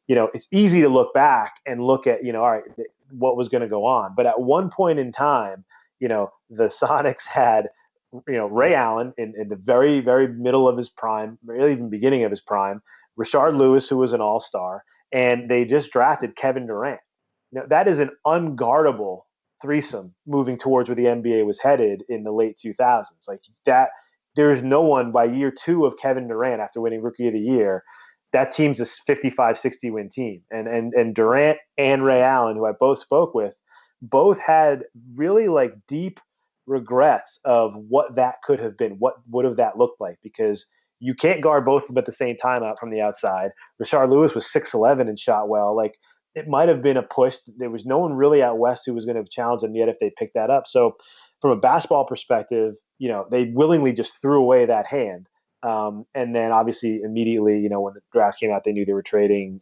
it's easy to look back and look at, all right, what was going to go on. But at one point in time, the Sonics had, Ray Allen in the very, very middle of his prime, really even beginning of his prime, Rashard Lewis, who was an all-star, and they just drafted Kevin Durant. That is an unguardable threesome moving towards where the NBA was headed in the late 2000s. Like that, there's no one by year 2 of Kevin Durant after winning Rookie of the Year. That team's a 55-60 win team. And Durant and Ray Allen, who I both spoke with, both had really deep regrets of what that could have been. What would have that looked like? Because you can't guard both of them at the same time out from the outside. Rashard Lewis was 6'11" and shot well. It might have been a push. There was no one really out west who was going to challenge them yet if they picked that up. So from a basketball perspective, they willingly just threw away that hand. And then obviously immediately, when the draft came out, they knew they were trading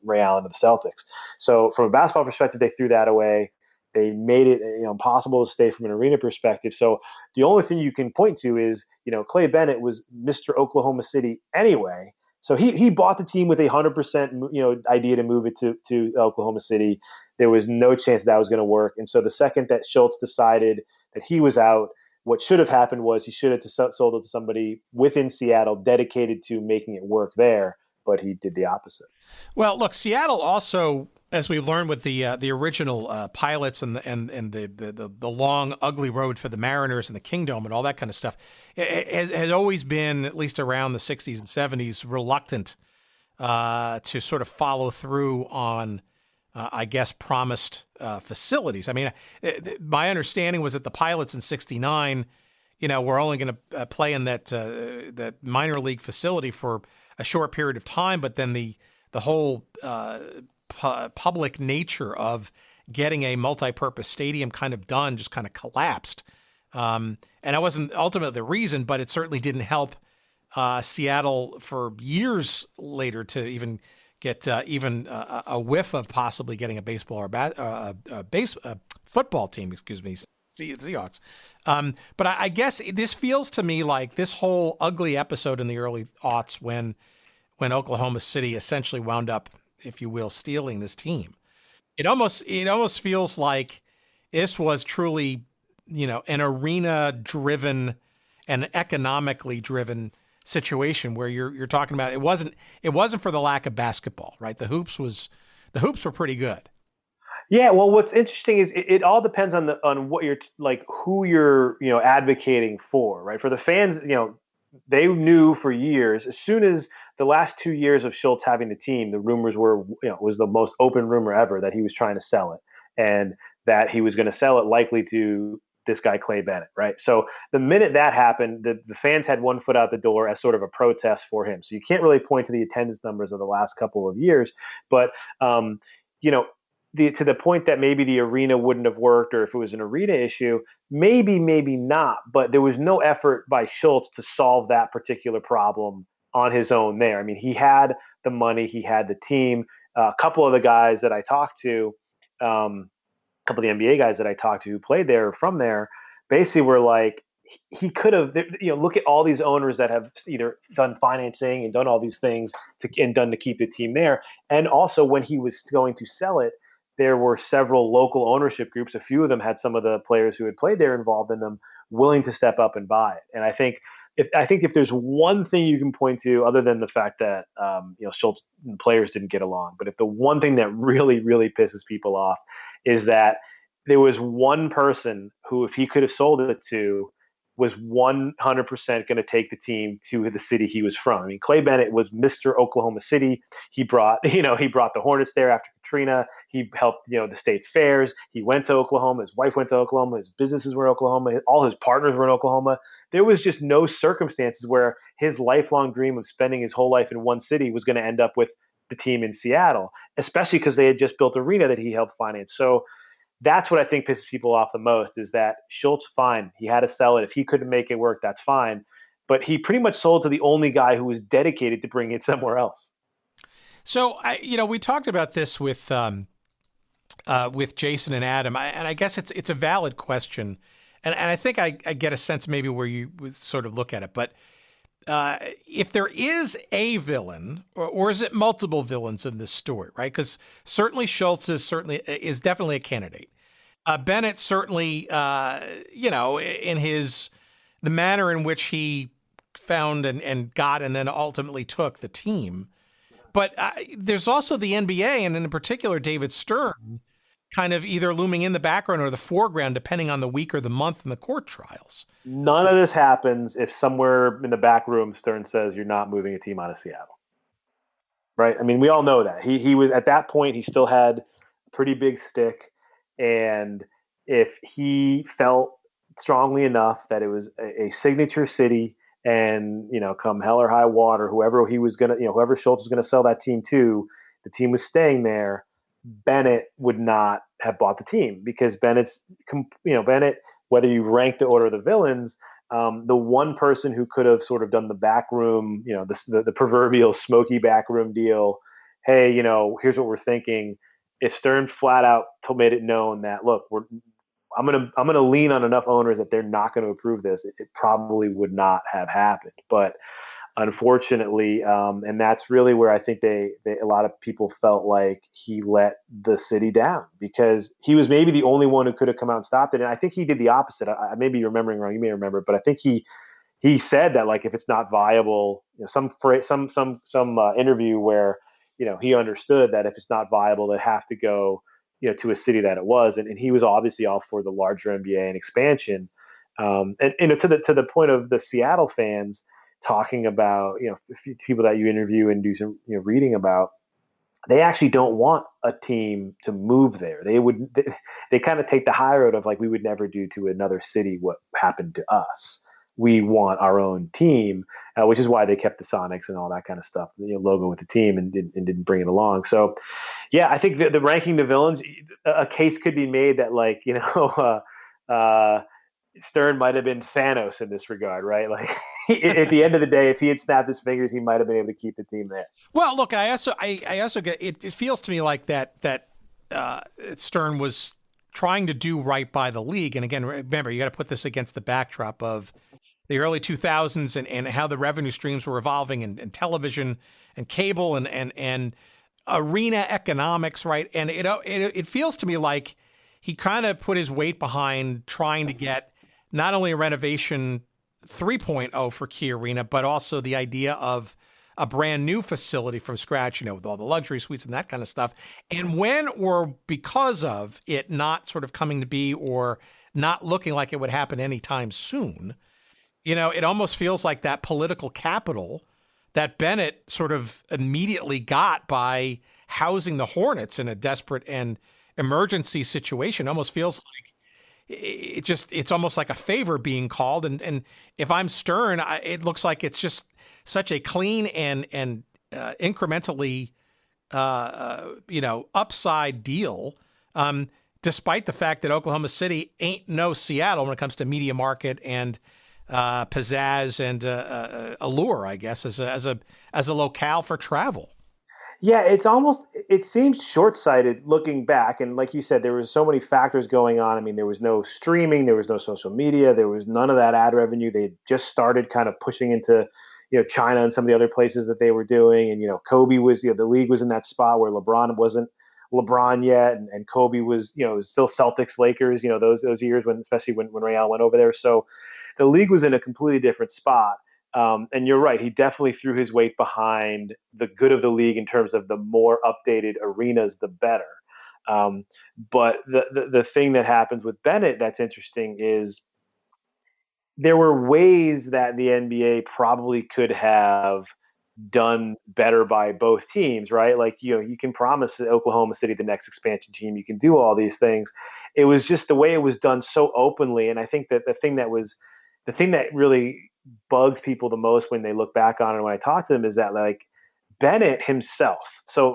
Ray Allen to the Celtics. So from a basketball perspective, they threw that away. They made it impossible to stay from an arena perspective. So the only thing you can point to is Clay Bennett was Mr. Oklahoma City anyway. So he bought the team with 100% idea to move it to Oklahoma City. There was no chance that was going to work. And so the second that Schultz decided that he was out, what should have happened was he should have sold it to somebody within Seattle dedicated to making it work there. But he did the opposite. Well, look, Seattle also, as we've learned with the original pilots and the long ugly road for the Mariners and the Kingdom and all that kind of stuff, has always been, at least around the 60s and 70s, reluctant to sort of follow through on, I guess, promised facilities. I mean, my understanding was that the pilots in '69, were only going to play in that minor league facility for a short period of time, but then the whole public nature of getting a multi-purpose stadium kind of done just kind of collapsed. And that wasn't ultimately the reason, but it certainly didn't help Seattle for years later to even get a whiff of possibly getting a baseball or football team, Seahawks. But I guess this feels to me like this whole ugly episode in the early aughts when Oklahoma City essentially wound up, if you will, stealing this team. It almost feels like this was truly, an arena-driven and economically driven situation where you're talking about it wasn't for the lack of basketball, right? The hoops were pretty good. Yeah, well, what's interesting is it all depends on what you're who you're advocating for, right? For the fans, they knew for years, as soon as the last 2 years of Schultz having the team, the rumors were, it was the most open rumor ever that he was trying to sell it, and that he was going to sell it likely to this guy Clay Bennett, right? So the minute that happened, the fans had one foot out the door as sort of a protest for him. So you can't really point to the attendance numbers of the last couple of years, but to the point that maybe the arena wouldn't have worked, or if it was an arena issue, maybe not. But there was no effort by Schultz to solve that particular problem on his own there. I mean, he had the money, he had the team. A couple of the guys that I talked to, a couple of the NBA guys that I talked to who played there from there, basically were like, he could have, look at all these owners that have either done financing and done all these things and done to keep the team there. And also when he was going to sell it, there were several local ownership groups. A few of them had some of the players who had played there involved in them, willing to step up and buy it. And I think if there's one thing you can point to, other than the fact that Schultz and players didn't get along, but if the one thing that really, really pisses people off is that there was one person who, if he could have sold it to, was 100% going to take the team to the city he was from. I mean, Clay Bennett was Mr. Oklahoma City. He brought the Hornets there after Katrina. He helped, the state fairs. He went to Oklahoma. His wife went to Oklahoma. His businesses were in Oklahoma. All his partners were in Oklahoma. There was just no circumstances where his lifelong dream of spending his whole life in one city was going to end up with the team in Seattle, especially because they had just built an arena that he helped finance. So that's what I think pisses people off the most, is that Schultz, fine, he had to sell it. If he couldn't make it work, that's fine. But he pretty much sold to the only guy who was dedicated to bring it somewhere else. So, we talked about this with Jason and Adam, and I guess it's a valid question. And I think I get a sense maybe where you would sort of look at it. But if there is a villain, or is it multiple villains in this story, right? Because certainly Schultz is definitely a candidate. Bennett certainly, in the manner in which he found and got and then ultimately took the team. But there's also the NBA, and in particular David Stern, kind of either looming in the background or the foreground, depending on the week or the month in the court trials. None of this happens if somewhere in the back room Stern says you're not moving a team out of Seattle. Right? I mean, we all know that. He was, at that point, he still had a pretty big stick. And if he felt strongly enough that it was a signature city, and, come hell or high water, whoever Schultz was going to sell that team to, the team was staying there, Bennett would not have bought the team, because Bennett, whether you rank the order of the villains, the one person who could have sort of done the backroom, the proverbial smoky backroom deal. Hey, here's what we're thinking. if Stern flat out made it known that, look, I'm gonna lean on enough owners that they're not going to approve this, it probably would not have happened. But unfortunately, and that's really where I think a lot of people felt like he let the city down, because he was maybe the only one who could have come out and stopped it. And I think he did the opposite. I may be remembering wrong. You may remember, but I think he said that, like, if it's not viable, some interview where, he understood that if it's not viable, they have to go, to a city that it was. And he was obviously all for the larger NBA and expansion. And to the point of the Seattle fans talking about, people that you interview and do some, reading about, they actually don't want a team to move there. They kind of take the high road of, like, we would never do to another city what happened to us. We want our own team, which is why they kept the Sonics and all that kind of stuff, logo with the team, and didn't bring it along. So, yeah, I think the ranking the villains, a case could be made that, like, Stern might have been Thanos in this regard, right? Like, at the end of the day, if he had snapped his fingers, he might have been able to keep the team there. Well, look, I also get it feels to me like that Stern was trying to do right by the league. And again, remember, you got to put this against the backdrop of the early 2000s and how the revenue streams were evolving, and television and cable and arena economics, right? And it feels to me like he kind of put his weight behind trying to get not only a renovation 3.0 for Key Arena, but also the idea of a brand new facility from scratch, with all the luxury suites and that kind of stuff. And when or because of it not sort of coming to be, or not looking like it would happen anytime soon, it almost feels like that political capital that Bennett sort of immediately got by housing the Hornets in a desperate and emergency situation almost feels like it's almost like a favor being called. And if I'm Stern, it looks like it's just such a clean and incrementally, upside deal, despite the fact that Oklahoma City ain't no Seattle when it comes to media market and pizzazz and allure, I guess, as a locale for travel. Yeah, it seems short-sighted looking back. And like you said, there was so many factors going on. I mean, there was no streaming, there was no social media, there was none of that ad revenue. They had just started kind of pushing into, China and some of the other places that they were doing. And, Kobe was, the league was in that spot where LeBron wasn't LeBron yet. And Kobe was, it was still Celtics, Lakers, those years especially when Ray Allen went over there. So the league was in a completely different spot. And you're right. He definitely threw his weight behind the good of the league in terms of the more updated arenas, the better. But the thing that happens with Bennett that's interesting is there were ways that the NBA probably could have done better by both teams, right? Like, you can promise Oklahoma City the next expansion team. You can do all these things. It was just the way it was done so openly. And I think that the thing that really bugs people the most when they look back on it, when I talk to them, is that, like, Bennett himself. So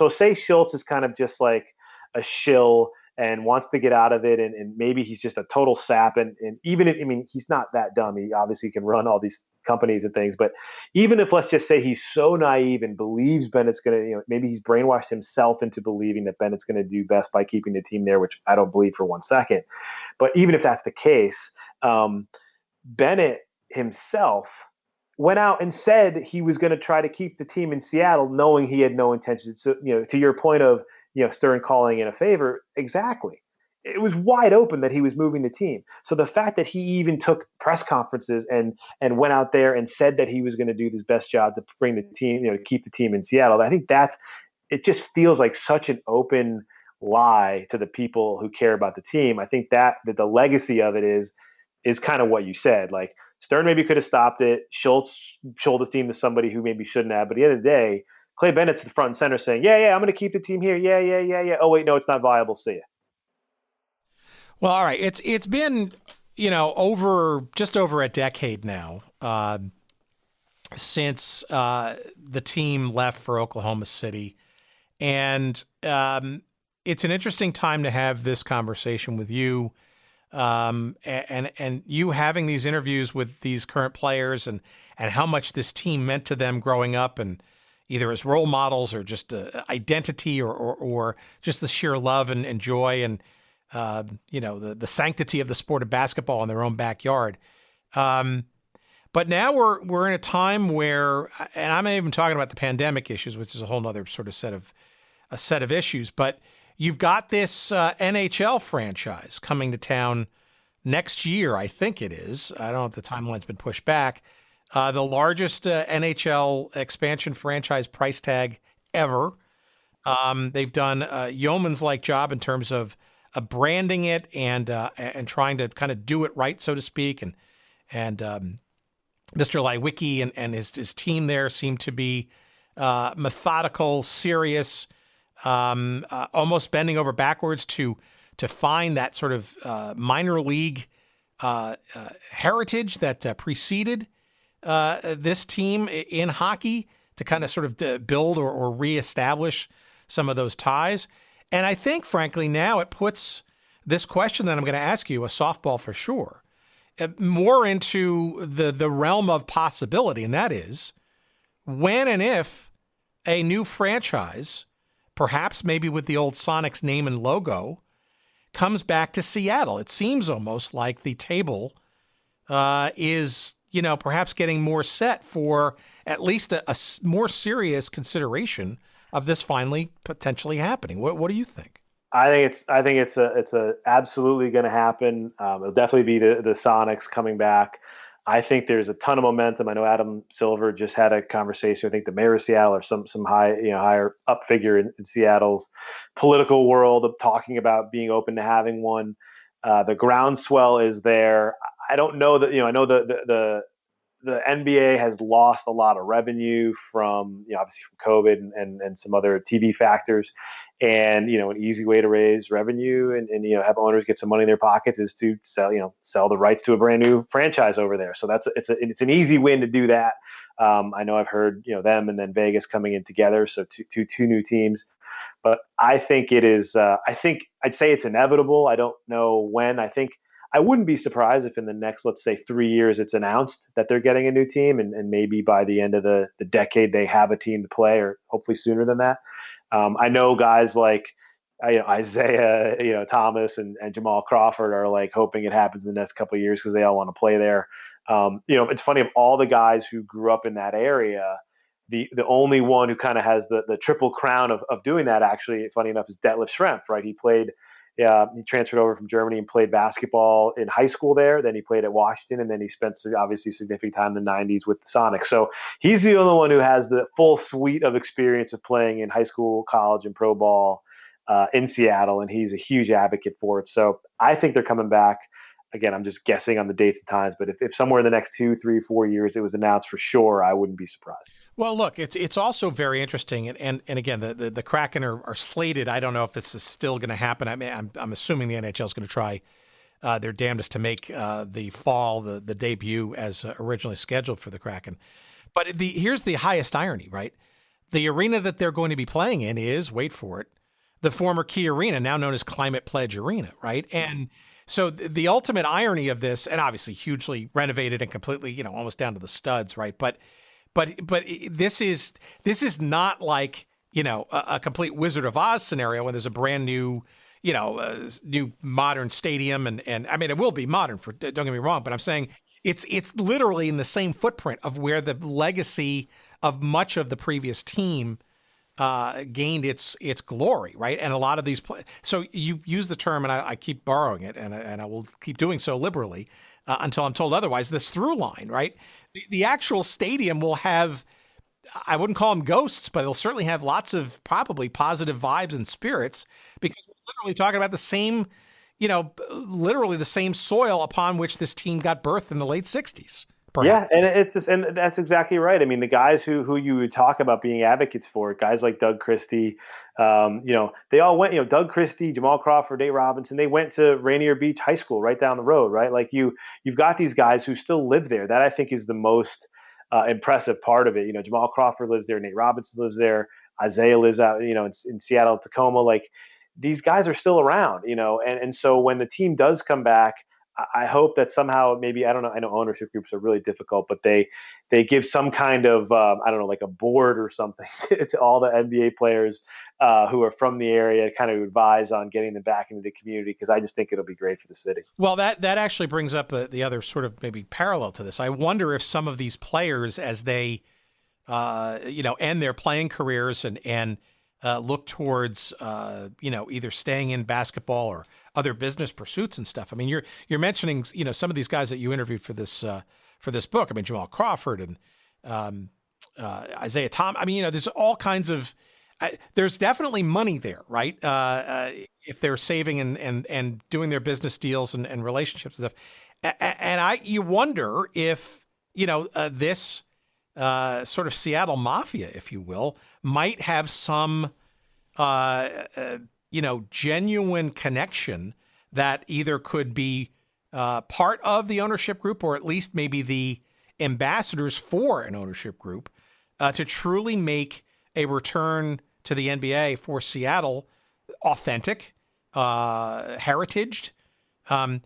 say Schultz is kind of just like a shill and wants to get out of it, and maybe he's just a total sap, and even if, he's not that dumb. He obviously can run all these companies and things, but even if, let's just say, he's so naive and believes Bennett's gonna, maybe he's brainwashed himself into believing that Bennett's gonna do best by keeping the team there, which I don't believe for one second. But even if that's the case, Bennett himself went out and said he was going to try to keep the team in Seattle, knowing he had no intention. So, to your point of, Stern calling in a favor, exactly. It was wide open that he was moving the team. So the fact that he even took press conferences and went out there and said that he was going to do his best job to bring the team, to keep the team in Seattle, I think it just feels like such an open lie to the people who care about the team. I think that the legacy of it is kind of what you said. Like, Stern maybe could have stopped it. Schultz sold the team to somebody who maybe shouldn't have. But at the end of the day, Clay Bennett's at the front and center saying, yeah, I'm going to keep the team here. Yeah. Oh, wait, no, it's not viable. See ya. Well, all right. It's been, just over a decade now since the team left for Oklahoma City. And it's an interesting time to have this conversation with you. And you having these interviews with these current players and how much this team meant to them growing up, and either as role models or just identity or just the sheer love and joy and, the sanctity of the sport of basketball in their own backyard. But now we're in a time where, and I'm not even talking about the pandemic issues, which is a whole nother sort of set of issues, but you've got this NHL franchise coming to town next year, I think it is. I don't know if the timeline's been pushed back. The largest NHL expansion franchise price tag ever. They've done a yeoman's-like job in terms of branding it and trying to kind of do it right, so to speak. And Mr. Lewicki and his team there seem to be methodical, serious, almost bending over backwards to find that sort of minor league heritage that preceded this team in hockey, to kind of sort of build or reestablish some of those ties. And I think, frankly, now it puts this question that I'm going to ask you, a softball for sure, more into the realm of possibility. And that is, when and if a new franchise, perhaps maybe with the old Sonics name and logo, comes back to Seattle. It seems almost like the table is, perhaps getting more set for at least a more serious consideration of this finally potentially happening. What do you think? I think it's absolutely going to happen. It'll definitely be the Sonics coming back. I think there's a ton of momentum. I know Adam Silver just had a conversation. I think the mayor of Seattle or some higher up figure in Seattle's political world of talking about being open to having one. The groundswell is there. I don't know that, I know the NBA has lost a lot of revenue from, obviously from COVID and some other TV factors. And, an easy way to raise revenue and have owners get some money in their pockets is to sell the rights to a brand new franchise over there. So it's an easy win to do that. I know I've heard, them and then Vegas coming in together. So two new teams. But I think it is, I'd say it's inevitable. I don't know when. I wouldn't be surprised if in the next, let's say, 3 years, it's announced that they're getting a new team, and maybe by the end of the decade they have a team to play, or hopefully sooner than that. I know guys like Isaiah, Thomas and Jamal Crawford are like hoping it happens in the next couple of years because they all want to play there. It's funny, of all the guys who grew up in that area, the only one who kind of has the triple crown of doing that, actually, funny enough, is Detlef Schrempf, right? He transferred over from Germany and played basketball in high school there. Then he played at Washington, and then he spent obviously significant time in the 90s with the Sonics. So he's the only one who has the full suite of experience of playing in high school, college, and pro ball in Seattle, and he's a huge advocate for it. So I think they're coming back. Again, I'm just guessing on the dates and times, but if somewhere in the next 2, 3, 4 years it was announced for sure, I wouldn't be surprised. Well, look, it's also very interesting, and again, the Kraken are slated. I don't know if this is still going to happen. I mean, I'm assuming the NHL is going to try their damnedest to make the fall the debut as originally scheduled for the Kraken. But here's the highest irony, right? The arena that they're going to be playing in is, wait for it, the former Key Arena, now known as Climate Pledge Arena, right? And so the ultimate irony of this, and obviously hugely renovated and completely, almost down to the studs, right? But this is not like, a complete Wizard of Oz scenario when there's a brand new, new modern stadium. And I mean, it will be modern, don't get me wrong, but I'm saying it's literally in the same footprint of where the legacy of much of the previous team gained its glory, right? And a lot of these so you use the term, and I keep borrowing it, and I will keep doing so liberally until I'm told otherwise, this through line, right? The actual stadium will have, I wouldn't call them ghosts, but it'll certainly have lots of probably positive vibes and spirits, because we're literally talking about the same, literally the same soil upon which this team got birthed in the late 60s. Perhaps. Yeah, and that's exactly right. I mean, the guys who you would talk about being advocates for it, guys like Doug Christie, they all went, Doug Christie, Jamal Crawford, Nate Robinson, they went to Rainier Beach High School right down the road, right? Like you've got these guys who still live there. That I think is the most impressive part of it. Jamal Crawford lives there, Nate Robinson lives there, Isaiah lives out, in Seattle, Tacoma. Like these guys are still around, and so when the team does come back, I hope that somehow, maybe, I don't know, I know ownership groups are really difficult, but they give some kind of, I don't know, like a board or something to all the NBA players who are from the area, kind of advise on getting them back into the community, because I just think it'll be great for the city. Well, that actually brings up the other sort of maybe parallel to this. I wonder if some of these players, as they, end their playing careers and look towards, either staying in basketball or other business pursuits and stuff. I mean, you're mentioning, some of these guys that you interviewed for this book. I mean, Jamal Crawford and Isaiah Thomas. I mean, there's all kinds of. There's definitely money there, right? If they're saving and doing their business deals and relationships and stuff. And you wonder if this sort of Seattle mafia, if you will, might have some genuine connection that either could be part of the ownership group, or at least maybe the ambassadors for an ownership group, to truly make a return to the NBA for Seattle authentic, heritaged. I'm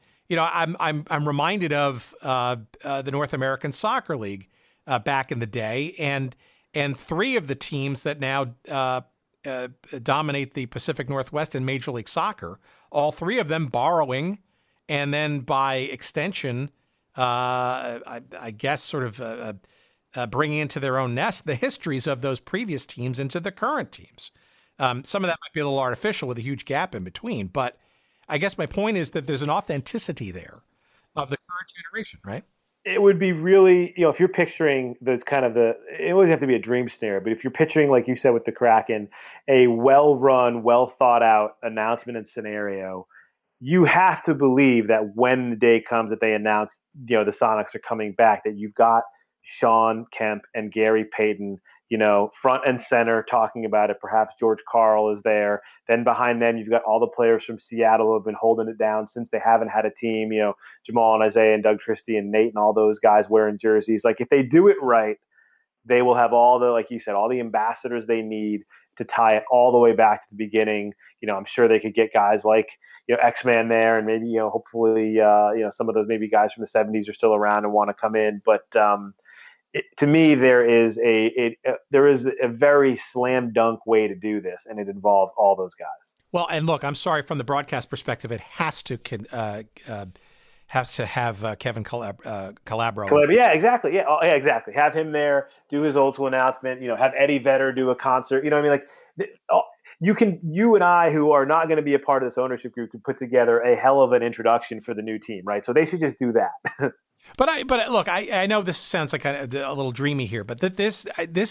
reminded of the North American Soccer League back in the day, and three of the teams that now dominate the Pacific Northwest in Major League Soccer, all three of them borrowing, and then by extension, I guess sort of bringing into their own nest the histories of those previous teams into the current teams. Some of that might be a little artificial with a huge gap in between, but I guess my point is that there's an authenticity there of the current generation, right? It would be really, if you're picturing it would have to be a dream scenario, but if you're picturing, like you said with the Kraken, a well-run, well-thought-out announcement and scenario, you have to believe that when the day comes that they announce, the Sonics are coming back, that you've got Sean Kemp and Gary Payton, front and center talking about it. Perhaps George Karl is there. Then behind them, you've got all the players from Seattle who have been holding it down since they haven't had a team. Jamal and Isaiah and Doug Christie and Nate and all those guys wearing jerseys. Like, if they do it right, they will have all the, like you said, all the ambassadors they need to tie it all the way back to the beginning. I'm sure they could get guys like, X-Man there, and maybe, hopefully, some of those maybe guys from the 70s are still around and want to come in. But to me, there is a very slam dunk way to do this, and it involves all those guys. Well, and look, I'm sorry, from the broadcast perspective, it has to have Kevin Calabro. Yeah, exactly. Yeah, exactly. Have him there, do his old school announcement. Have Eddie Vedder do a concert. You and I, who are not going to be a part of this ownership group, could put together a hell of an introduction for the new team, right? So they should just do that. But look, I know this sounds like a little dreamy here, but this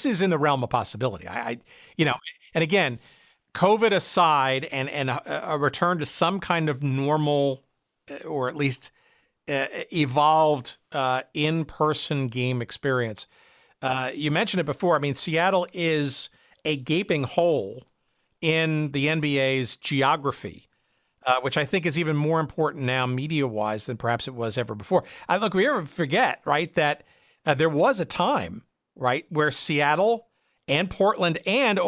is in the realm of possibility. And again, COVID aside, and a return to some kind of normal, or at least evolved in-person game experience. You mentioned it before. I mean, Seattle is a gaping hole in the NBA's geography, which I think is even more important now media-wise than perhaps it was ever before. Look, we ever forget, right, that there was a time, right, where Seattle and Portland and,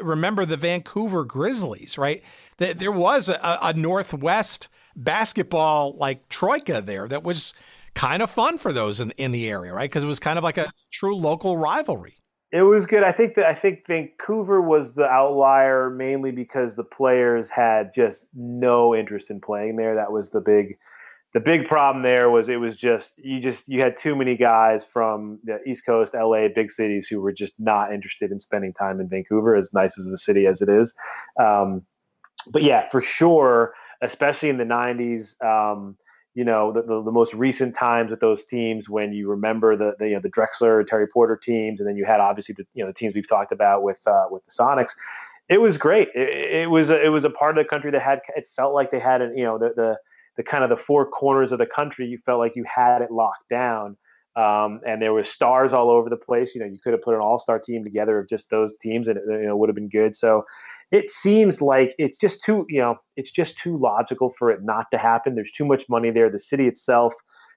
remember the Vancouver Grizzlies, right? There was a Northwest basketball like troika there that was kind of fun for those in the area, right? Because it was kind of like a true local rivalry. It was good. I think Vancouver was the outlier, mainly because the players had just no interest in playing there. That was the big problem there. Was it was just you had too many guys from the East Coast, LA, big cities who were just not interested in spending time in Vancouver, as nice as a city as it is. But yeah, for sure, especially in the 90s. The most recent times with those teams, when you remember the Drexler, Terry Porter teams, and then you had obviously the teams we've talked about with the Sonics. It was great. It was a part of the country that it felt like they had the kind of the four corners of the country. You felt like you had it locked down, and there were stars all over the place. You could have put an all-star team together of just those teams, and it would have been good. So. It seems like it's just too logical for it not to happen. There's too much money there. The city itself,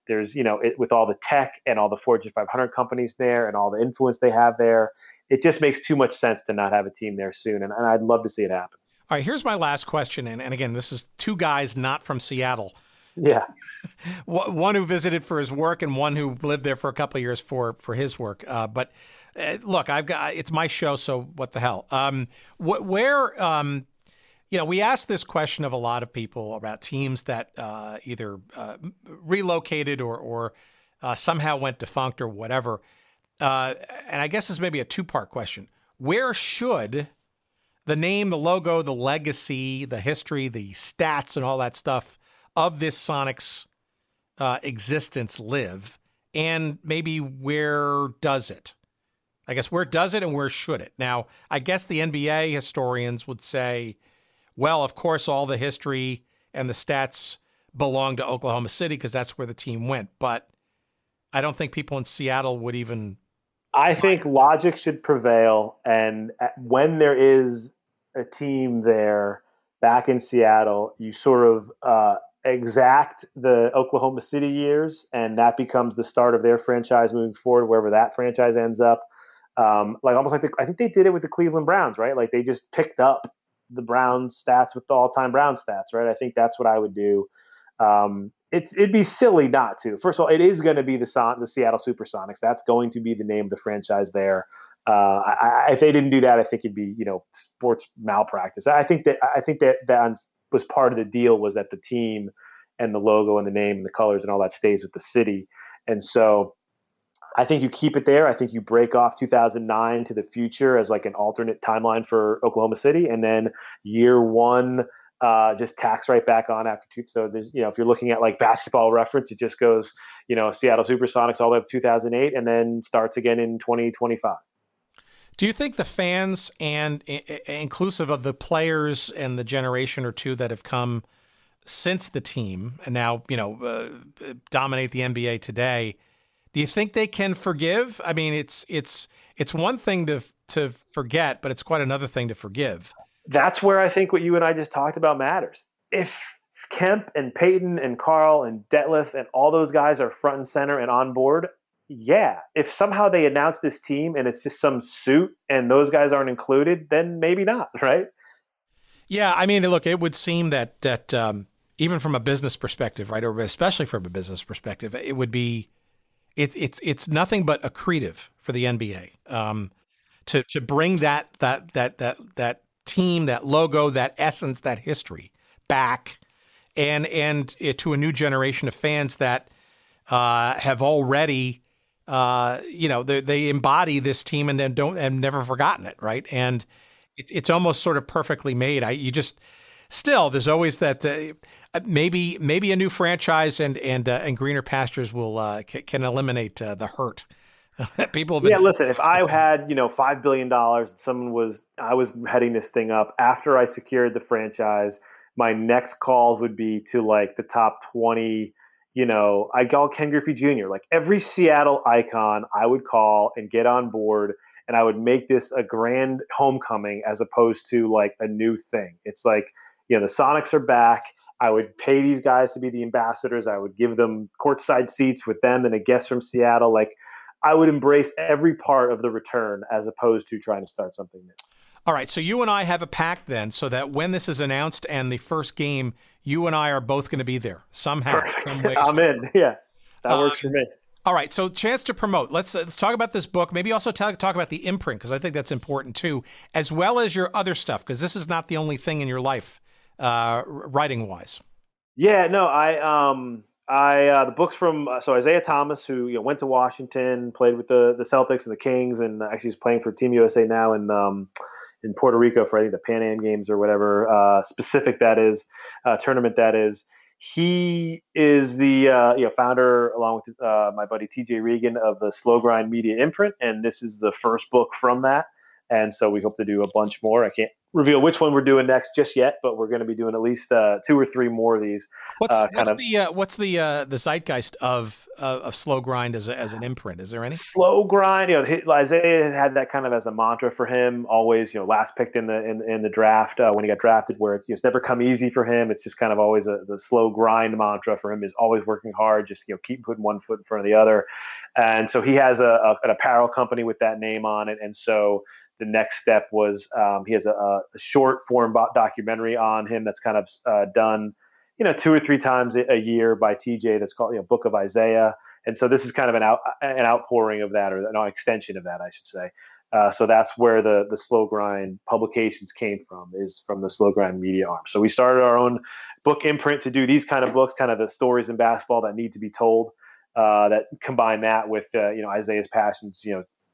there's, with all the tech and all the Fortune 500 companies there and all the influence they have there, it just makes too much sense to not have a team there soon. And I'd love to see it happen. All right, here's my last question. And again, this is two guys not from Seattle Yeah. One who visited for his work and one who lived there for a couple of years for his work. But look, it's my show, so what the hell? We asked this question of a lot of people about teams that either relocated or somehow went defunct or whatever. And I guess this may be a two-part question. Where should the name, the logo, the legacy, the history, the stats, and all that stuff of this Sonics existence live? And maybe where does it? I guess where does it and where should it? Now, I guess the NBA historians would say, well, of course, all the history and the stats belong to Oklahoma City because that's where the team went. But I don't think people in Seattle would even. I think logic should prevail. And when there is a team there back in Seattle, you sort of exact the Oklahoma City years, and that becomes the start of their franchise moving forward, wherever that franchise ends up. I think they did it with the Cleveland Browns, right? Like they just picked up the Browns stats with the all-time Brown stats, right? I think that's what I would do. It'd be silly not to. First of all, it is going to be the Seattle SuperSonics. That's going to be the name of the franchise there. If they didn't do that, I think it'd be sports malpractice. I think that was part of the deal, was that the team and the logo and the name and the colors and all that stays with the city. And so I think you keep it there. I think you break off 2009 to the future as like an alternate timeline for Oklahoma City, and then year one just tacks right back on after two. So there's, if you're looking at like Basketball Reference, it just goes, Seattle SuperSonics all the way up to 2008, and then starts again in 2025. Do you think the fans, and inclusive of the players and the generation or two that have come since the team and now, dominate the NBA today, do you think they can forgive? I mean, it's one thing to forget, but it's quite another thing to forgive. That's where I think what you and I just talked about matters. If Kemp and Peyton and Carl and Detlef and all those guys are front and center and on board, yeah. If somehow they announce this team and it's just some suit and those guys aren't included, then maybe not, right? Yeah, I mean, look, it would seem that even from a business perspective, right, or especially from a business perspective, it would be it's nothing but accretive for the NBA to bring that team, that logo, that essence, that history back, and to a new generation of fans that have already, they embody this team and and never forgotten it, right? And it's almost sort of perfectly made. There's always that maybe a new franchise and greener pastures will can eliminate the hurt. People. Listen, if I had $5 billion, I was heading this thing up after I secured the franchise, my next calls would be to like the top 20. I'd call Ken Griffey Jr. Like every Seattle icon, I would call and get on board, and I would make this a grand homecoming as opposed to like a new thing. It's like, the Sonics are back. I would pay these guys to be the ambassadors. I would give them courtside seats with them and a guest from Seattle. Like I would embrace every part of the return as opposed to trying to start something new. All right, so you and I have a pact then, so that when this is announced and the first game, you and I are both going to be there somehow. Some way, I'm in. Yeah, that works for me. All right, so chance to promote. Let's talk about this book. Maybe also talk about the imprint, because I think that's important too, as well as your other stuff, because this is not the only thing in your life, writing wise. Yeah, no, the book's from Isaiah Thomas, who went to Washington, played with the Celtics and the Kings, and actually is playing for Team USA now in Puerto Rico for I think the Pan Am Games or whatever tournament that is. He is the founder, along with my buddy TJ Regan, of the Slow Grind Media imprint, and this is the first book from that. And so we hope to do a bunch more. I can't reveal which one we're doing next just yet, but we're going to be doing at least 2 or 3 more of these. What's the zeitgeist of Slow Grind as an imprint? Is there any? Slow Grind, Isaiah had that kind of as a mantra for him. Always, last picked in the draft when he got drafted, where it's never come easy for him. It's just kind of always the slow grind mantra for him is always working hard, just keep putting one foot in front of the other. And so he has an apparel company with that name on it, and so the next step was he has a short form documentary on him that's kind of done 2 or 3 times a year by TJ that's called Book of Isaiah. And so this is kind of an outpouring of that, or an extension of that, I should say. So that's where the Slow Grind publications came from, is from the Slow Grind media arm. So we started our own book imprint to do these kind of books, kind of the stories in basketball that need to be told, that combine that with Isaiah's passions,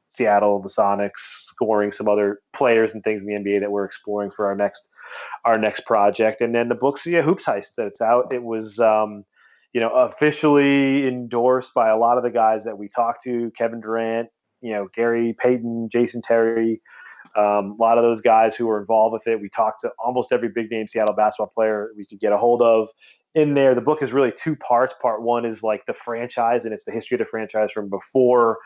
Seattle, the Sonics, scoring, some other players and things in the NBA that we're exploring for our next project. And then the book's Hoops Heist that's out. It was officially endorsed by a lot of the guys that we talked to, Kevin Durant, Gary Payton, Jason Terry, a lot of those guys who were involved with it. We talked to almost every big name Seattle basketball player we could get a hold of in there. The book is really 2 parts. Part 1 is like the franchise, and it's the history of the franchise from before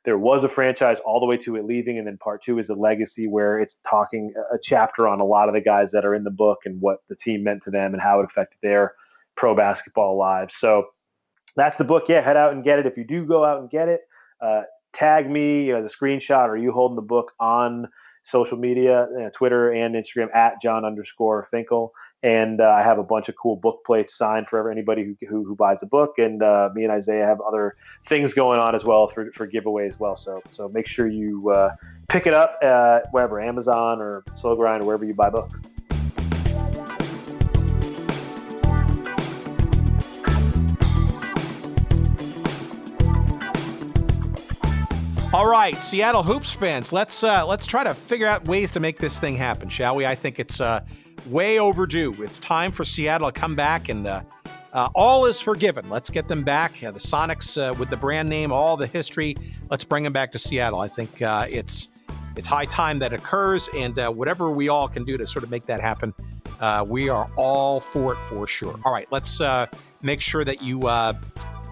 there was a franchise all the way to it leaving. And then part 2 is the legacy, where it's talking a chapter on a lot of the guys that are in the book and what the team meant to them and how it affected their pro basketball lives. So that's the book. Yeah, head out and get it. If you do go out and get it, tag me, the screenshot, or you holding the book on social media, Twitter and Instagram at Jon_Finkel. And I have a bunch of cool book plates signed for anybody who buys the book. And me and Isaiah have other things going on as well for giveaway as well. So make sure you pick it up wherever, Amazon or Slow Grind, or wherever you buy books. All right, Seattle Hoops fans, let's try to figure out ways to make this thing happen, shall we? I think it's way overdue. It's time for Seattle to come back, and all is forgiven. Let's get them back. The Sonics with the brand name, all the history. Let's bring them back to Seattle. I think it's high time that occurs, and whatever we all can do to sort of make that happen, we are all for it for sure. All right, let's make sure that you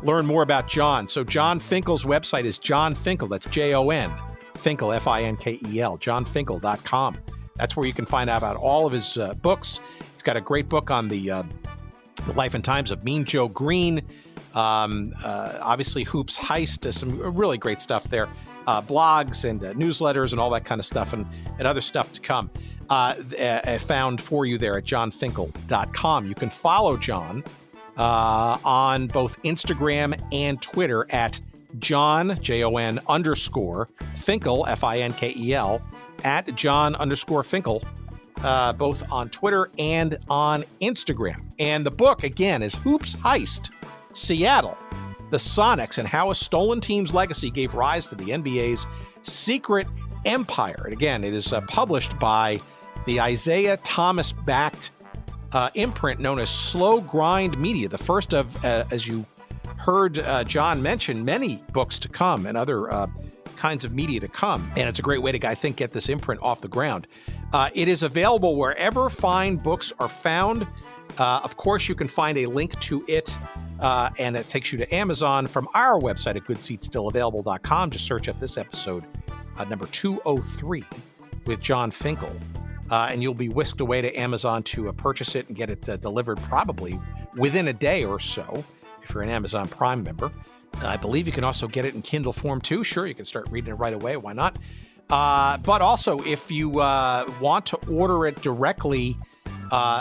learn more about Jon. So Jon Finkel's website is Jon Finkel. That's Jon Finkel, Finkel, jonfinkel.com. That's where you can find out about all of his books. He's got a great book on the life and times of Mean Joe Green. Obviously, Hoops Heist, some really great stuff there. Blogs and newsletters and all that kind of stuff, and other stuff to come. Found for you there at jonfinkel.com. You can follow Jon on both Instagram and Twitter at Jon, Jon_Finkel, Finkel, at Jon_Finkel, both on Twitter and on Instagram. And the book, again, is Hoops Heist, Seattle, the Sonics, and how a stolen team's legacy gave rise to the NBA's secret empire. And again, it is published by the Isaiah Thomas-backed imprint known as Slow Grind Media, the first of, as you heard Jon mention, many books to come and other kinds of media to come. And it's a great way to, I think, get this imprint off the ground. It is available wherever fine books are found. Of course, you can find a link to it, and it takes you to Amazon from our website at goodseatsstillavailable.com. Just search up this episode, number 203, with Jon Finkel. And you'll be whisked away to Amazon to purchase it and get it delivered probably within a day or so if you're an Amazon Prime member. I believe you can also get it in Kindle form too. Sure, you can start reading it right away. Why not? But also, if you want to order it directly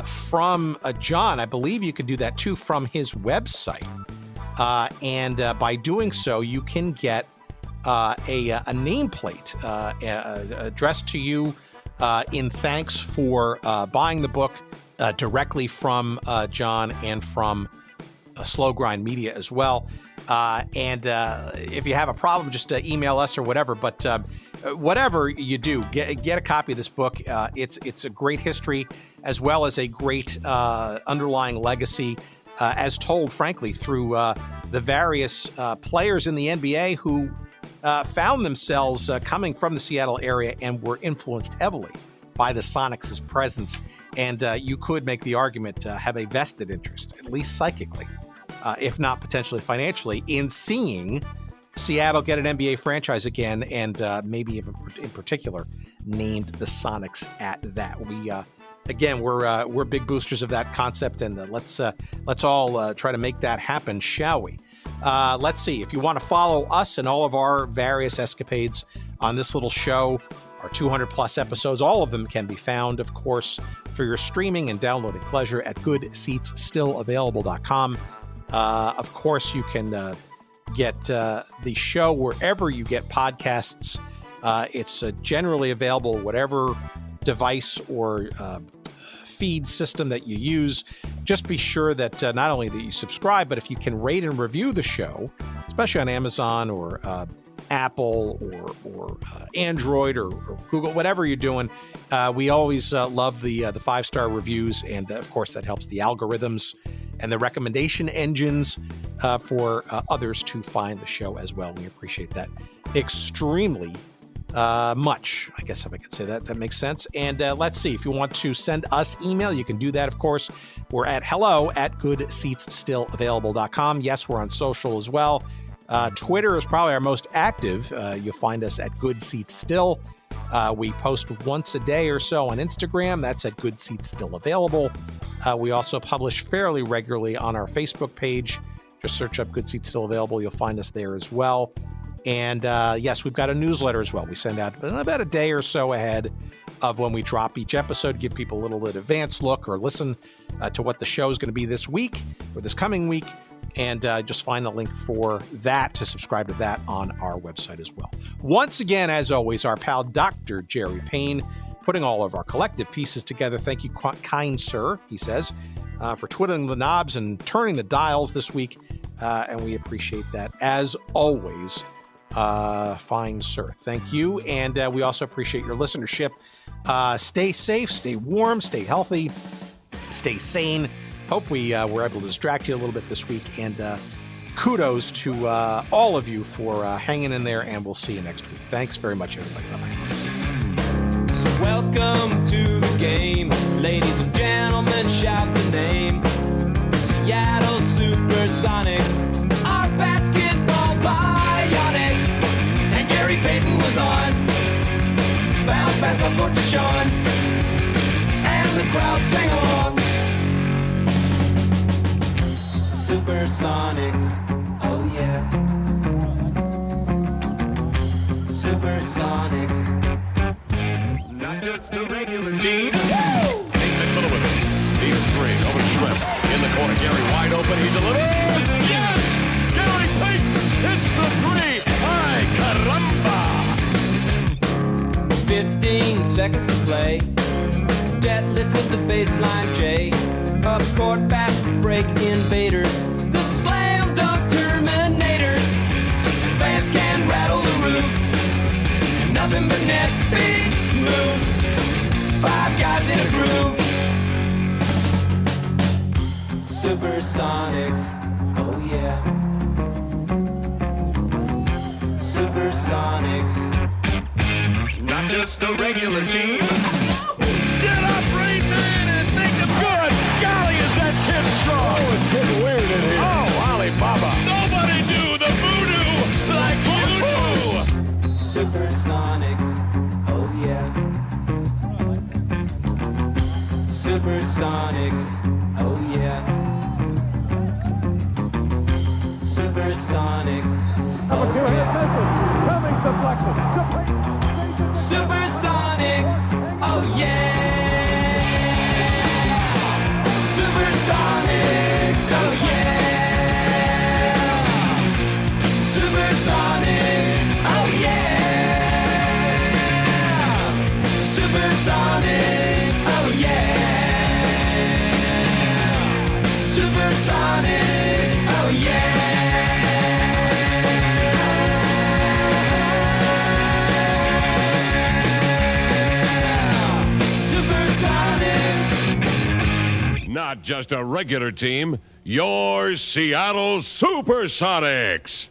from Jon, I believe you can do that too from his website. And by doing so, you can get a nameplate addressed to you in thanks for buying the book directly from Jon and from Slow Grind Media as well. And if you have a problem, just email us or whatever. But whatever you do, get a copy of this book. It's a great history as well as a great underlying legacy, as told, frankly, through the various players in the NBA who found themselves coming from the Seattle area and were influenced heavily by the Sonics' presence. And you could make the argument to have a vested interest, at least psychically, if not potentially financially, in seeing Seattle get an NBA franchise again, and maybe in particular named the Sonics at that. We're big boosters of that concept, and let's all try to make that happen, shall we? Let's see. If you want to follow us and all of our various escapades on this little show, our 200-plus episodes. All of them can be found, of course, for your streaming and downloading pleasure at goodseatsstillavailable.com. Of course, you can get the show wherever you get podcasts. It's generally available, whatever device or feed system that you use. Just be sure that not only that you subscribe, but if you can rate and review the show, especially on Amazon or Apple or Android or Google, whatever you're doing. We always love the 5-star reviews, and of course that helps the algorithms and the recommendation engines for others to find the show as well. We appreciate that extremely much. I guess if I could say that, that makes sense. And let's see, if you want to send us email, you can do that, of course. We're at hello@goodseatsstillavailable.com. Yes, we're on social as well. Twitter is probably our most active. You'll find us at Good Seats Still. We post once a day or so on Instagram. That's at Good Seats Still Available. We also publish fairly regularly on our Facebook page. Just search up Good Seats Still Available. You'll find us there as well. And yes, we've got a newsletter as well. We send out about a day or so ahead of when we drop each episode, give people a little bit advance look or listen to what the show is going to be this week or this coming week. And just find the link for that to subscribe to that on our website as well. Once again, as always, our pal Dr. Jerry Payne putting all of our collective pieces together. Thank you, kind sir, he says, for twiddling the knobs and turning the dials this week. And we appreciate that as always. Fine, sir. Thank you. And we also appreciate your listenership. Stay safe, stay warm, stay healthy, stay sane. Hope we were able to distract you a little bit this week. And kudos to all of you for hanging in there. And we'll see you next week. Thanks very much, everybody. Bye-bye. So welcome to the game. Ladies and gentlemen, shout the name. Seattle SuperSonics. Our basketball bionic. And Gary Payton was on. Bounce pass off court to Sean. And the crowd sang along. SuperSonics, oh yeah. SuperSonics. Not just a regular team. Woo! Take the middle with it. Deep three over Shrimp. In the corner, Gary wide open. He delivers. Yes! Gary Payton hits the three. Ay, caramba! 15 seconds to play. Deadlift with the baseline J. Up court, fast break invaders. The slam dunk terminators. Fans can rattle the roof. Nothing but net, big smooth. 5 guys in a groove. SuperSonics, oh yeah. SuperSonics. Not just a regular team. Get up, Rain Man, and think of good. Golly, is that kid strong? Oh, it's getting weird in here. Oh, Alibaba. Nobody knew the voodoo like you do. SuperSonics, oh yeah. SuperSonics, oh yeah. SuperSonics, oh yeah. SuperSonics, oh yeah. SuperSonics, oh yeah. SuperSonics, oh yeah. SuperSonics, oh yeah. SuperSonics, oh yeah. Not just a regular team, your Seattle SuperSonics.